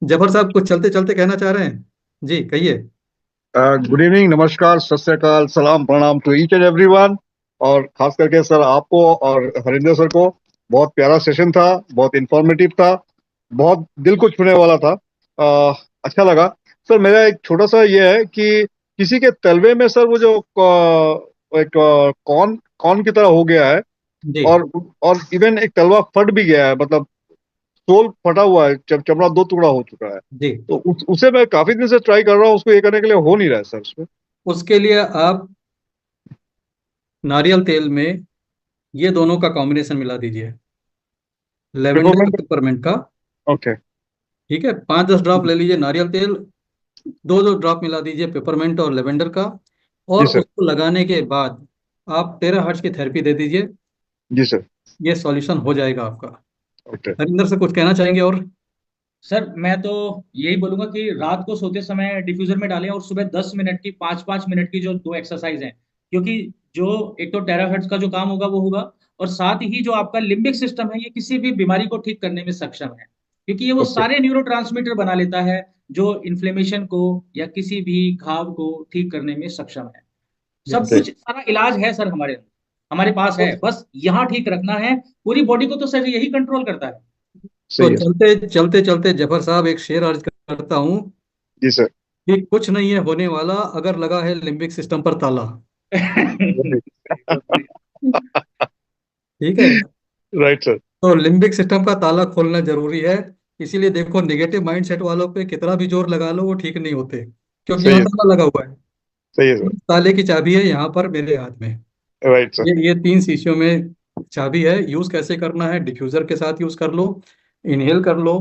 Zafar साहब कुछ चलते चलते कहना चाह रहे हैं, जी कहिए। गुड इवनिंग, नमस्कार, सत श्री अकाल, सलाम, प्रणाम टू ईच एंड एवरीवन। और खास करके सर आपको और हरिंदर सर को, बहुत प्यारा सेशन था, बहुत इंफॉर्मेटिव था, बहुत दिल को छूने वाला था। अच्छा लगा सर। मेरा एक छोटा सा ये है कि किसी के तलवे में सर वो जो एक कौन कौन की तरह हो गया है, जी और इवन एक तलवा फट भी गया है, मतलब सोल फटा हुआ है, चमड़ा दो टुकड़ा हो चुका है। जी, तो उसे मैं काफी दिन से ट्राई कर रहा हूँ, उसको ये करने के लिए हो नहीं रहा है सर उसमें। उसके लिए आप नारियल तेल में ये दोनों का कॉम्बिनेशन मिला दीजिए, लेवेंडर और पेपरमेंट। पेपरमेंट का। ओके। ठीक है, 5-10 ड्रॉप ले लीजिए नारियल तेल, 2-2 ड्रॉप मिला दीजिए पेपरमेंट और लेवेंडर का, जी और सर। उसको लगाने के बाद आप टेराहर्ट्ज की थेरेपी दे दीजिए। जी सर। ये सॉल्यूशन हो जाएगा आपका। ओके। हरिंदर से कुछ कहना चाहेंगे और? सर मैं तो यही बोलूंगा कि रात को सोते समय डिफ्यूजर में डालें, और सुबह 10 मिनट की 5-5 मिनट की जो 2 एक्सरसाइज हैं, क्योंकि जो एक तो टेराहर्ट्ज का जो काम होगा वो होगा, और साथ ही जो आपका लिम्बिक सिस्टम है ये किसी भी बीमारी को ठीक करने में सक्षम है, क्योंकि ये वो ओके। सारे न्यूरोट्रांसमीटर बना लेता है जो इन्फ्लेमेशन को या किसी भी घाव को ठीक करने में सक्षम है। सब यस, ठीक। कुछ सारा इलाज है सर हमारे अंदर, हमारे पास है, बस यहाँ ठीक रखना है। पूरी बॉडी को तो सर यही कंट्रोल करता है। तो सही है। चलते चलते चलते जफर साहब एक शेर अर्ज करता हूँ जी सर। कि कुछ नहीं है होने वाला अगर लगा है लिम्बिक सिस्टम पर ताला। ठीक है, राइट सर। तो लिम्बिक सिस्टम का ताला खोलना जरूरी है। इसीलिए देखो नेगेटिव माइंडसेट वालों पे कितना भी जोर लगा लो वो ठीक नहीं होते, क्योंकि सही यहाँ है। ताला लगा हुआ है। सही है सर। ताले की चाबी है यहाँ पर मेरे हाथ में। Right sir. ये 3 शीशियों में चाबी है। यूज कैसे करना है? डिफ्यूजर के साथ यूज कर लो, इनहेल कर लो,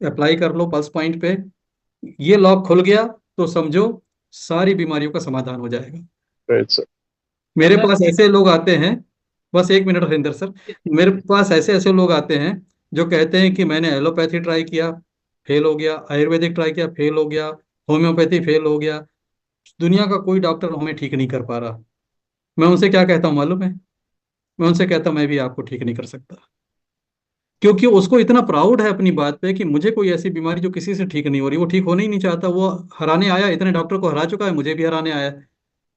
अप्लाई कर लो पल्स पॉइंट पे। ये लॉक खुल गया तो समझो सारी बीमारियों का समाधान हो जाएगा। Right sir. मेरे सर पास ऐसे लोग आते हैं, बस 1 मिनट हरिंदर सर, मेरे पास ऐसे ऐसे लोग आते हैं जो कहते हैं कि मैंने एलोपैथी ट्राई किया, फेल हो गया, आयुर्वेदिक ट्राई किया, फेल हो गया, होम्योपैथी फेल हो गया, दुनिया का कोई डॉक्टर हमें ठीक नहीं कर पा रहा। मैं उनसे क्या कहता हूँ मालूम है? मैं उनसे कहता हूँ मैं भी आपको ठीक नहीं कर सकता, क्योंकि उसको इतना प्राउड है अपनी बात पे कि मुझे कोई ऐसी बीमारी जो किसी से ठीक नहीं हो रही, वो ठीक होना ही नहीं चाहता। वो हराने आया, इतने डॉक्टर को हरा चुका है, मुझे भी हराने आया है।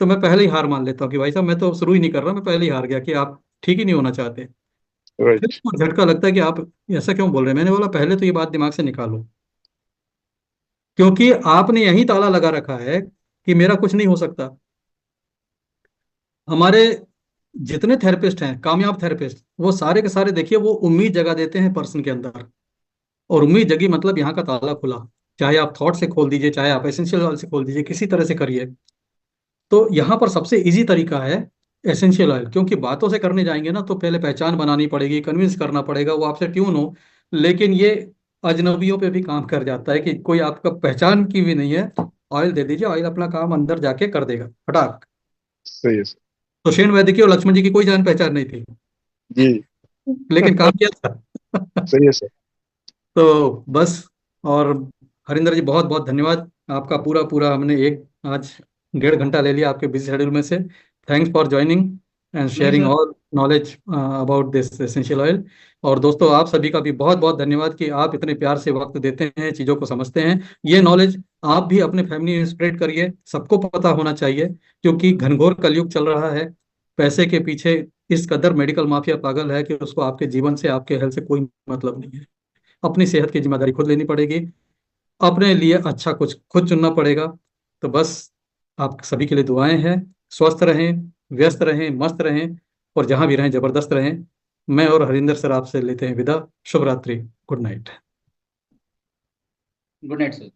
तो मैं पहले ही हार मान लेता हूँ कि भाई साहब मैं तो शुरू ही नहीं कर रहा, मैं पहले ही हार गया कि आप ठीक ही नहीं होना चाहते। फिर राइट। उसको झटका लगता है कि आप ऐसा क्यों बोल रहे हैं। मैंने बोला पहले तो ये बात दिमाग से निकालो, क्योंकि आपने यही ताला लगा रखा है कि मेरा कुछ नहीं हो सकता। हमारे जितने थेरेपिस्ट हैं, कामयाब थेरेपिस्ट, वो सारे के सारे देखिए वो उम्मीद जगा देते हैं पर्सन के अंदर। और उम्मीद जगी मतलब यहाँ का ताला खुला। चाहे आप थॉट से खोल दीजिए, चाहे आप एसेंशियल ऑयल से खोल दीजिए, किसी तरह से करिए। तो यहाँ पर सबसे इजी तरीका है एसेंशियल ऑयल, क्योंकि बातों से करने जाएंगे ना तो पहले पहचान बनानी पड़ेगी, कन्विंस करना पड़ेगा, वो आपसे ट्यून हो। लेकिन ये अजनबियों पे भी काम कर जाता है कि कोई आपका पहचान की भी नहीं है, ऑयल दे दीजिए, ऑयल अपना काम अंदर जाके कर देगा फटाक। सही है सर। तो शेन वैद्य की और लक्ष्मण जी की कोई जान पहचान नहीं थी, जी। लेकिन काम किया था। सही है सर। तो बस, और हरिंदर जी बहुत बहुत धन्यवाद आपका। पूरा पूरा हमने आज 1.5 घंटा ले लिया आपके बिजी शेड्यूल में से। थैंक्स फॉर ज्वाइनिंग एंड नहीं sharing sir, all knowledge about this essential oil. और दोस्तों, आप सभी का भी बहुत बहुत धन्यवाद कि आप इतने प्यार से वक्त देते हैं, चीज़ों को समझते हैं। ये नॉलेज आप भी अपने फैमिली में स्प्रेड करिए, सबको पता होना चाहिए, क्योंकि घनघोर कलयुग चल रहा है। पैसे के पीछे इस कदर मेडिकल माफिया पागल है कि उसको आपके जीवन से, आपके हेल्थ से कोई मतलब नहीं है। अपनी सेहत की जिम्मेदारी खुद लेनी पड़ेगी, अपने लिए अच्छा कुछ खुद चुनना पड़ेगा। तो बस आप सभी के लिए दुआएं हैं। स्वस्थ रहें, व्यस्त रहें, मस्त रहें, और जहां भी रहें जबरदस्त रहें। मैं और हरिंदर सर आपसे लेते हैं विदा। शुभ रात्रि, good night. Good night sir.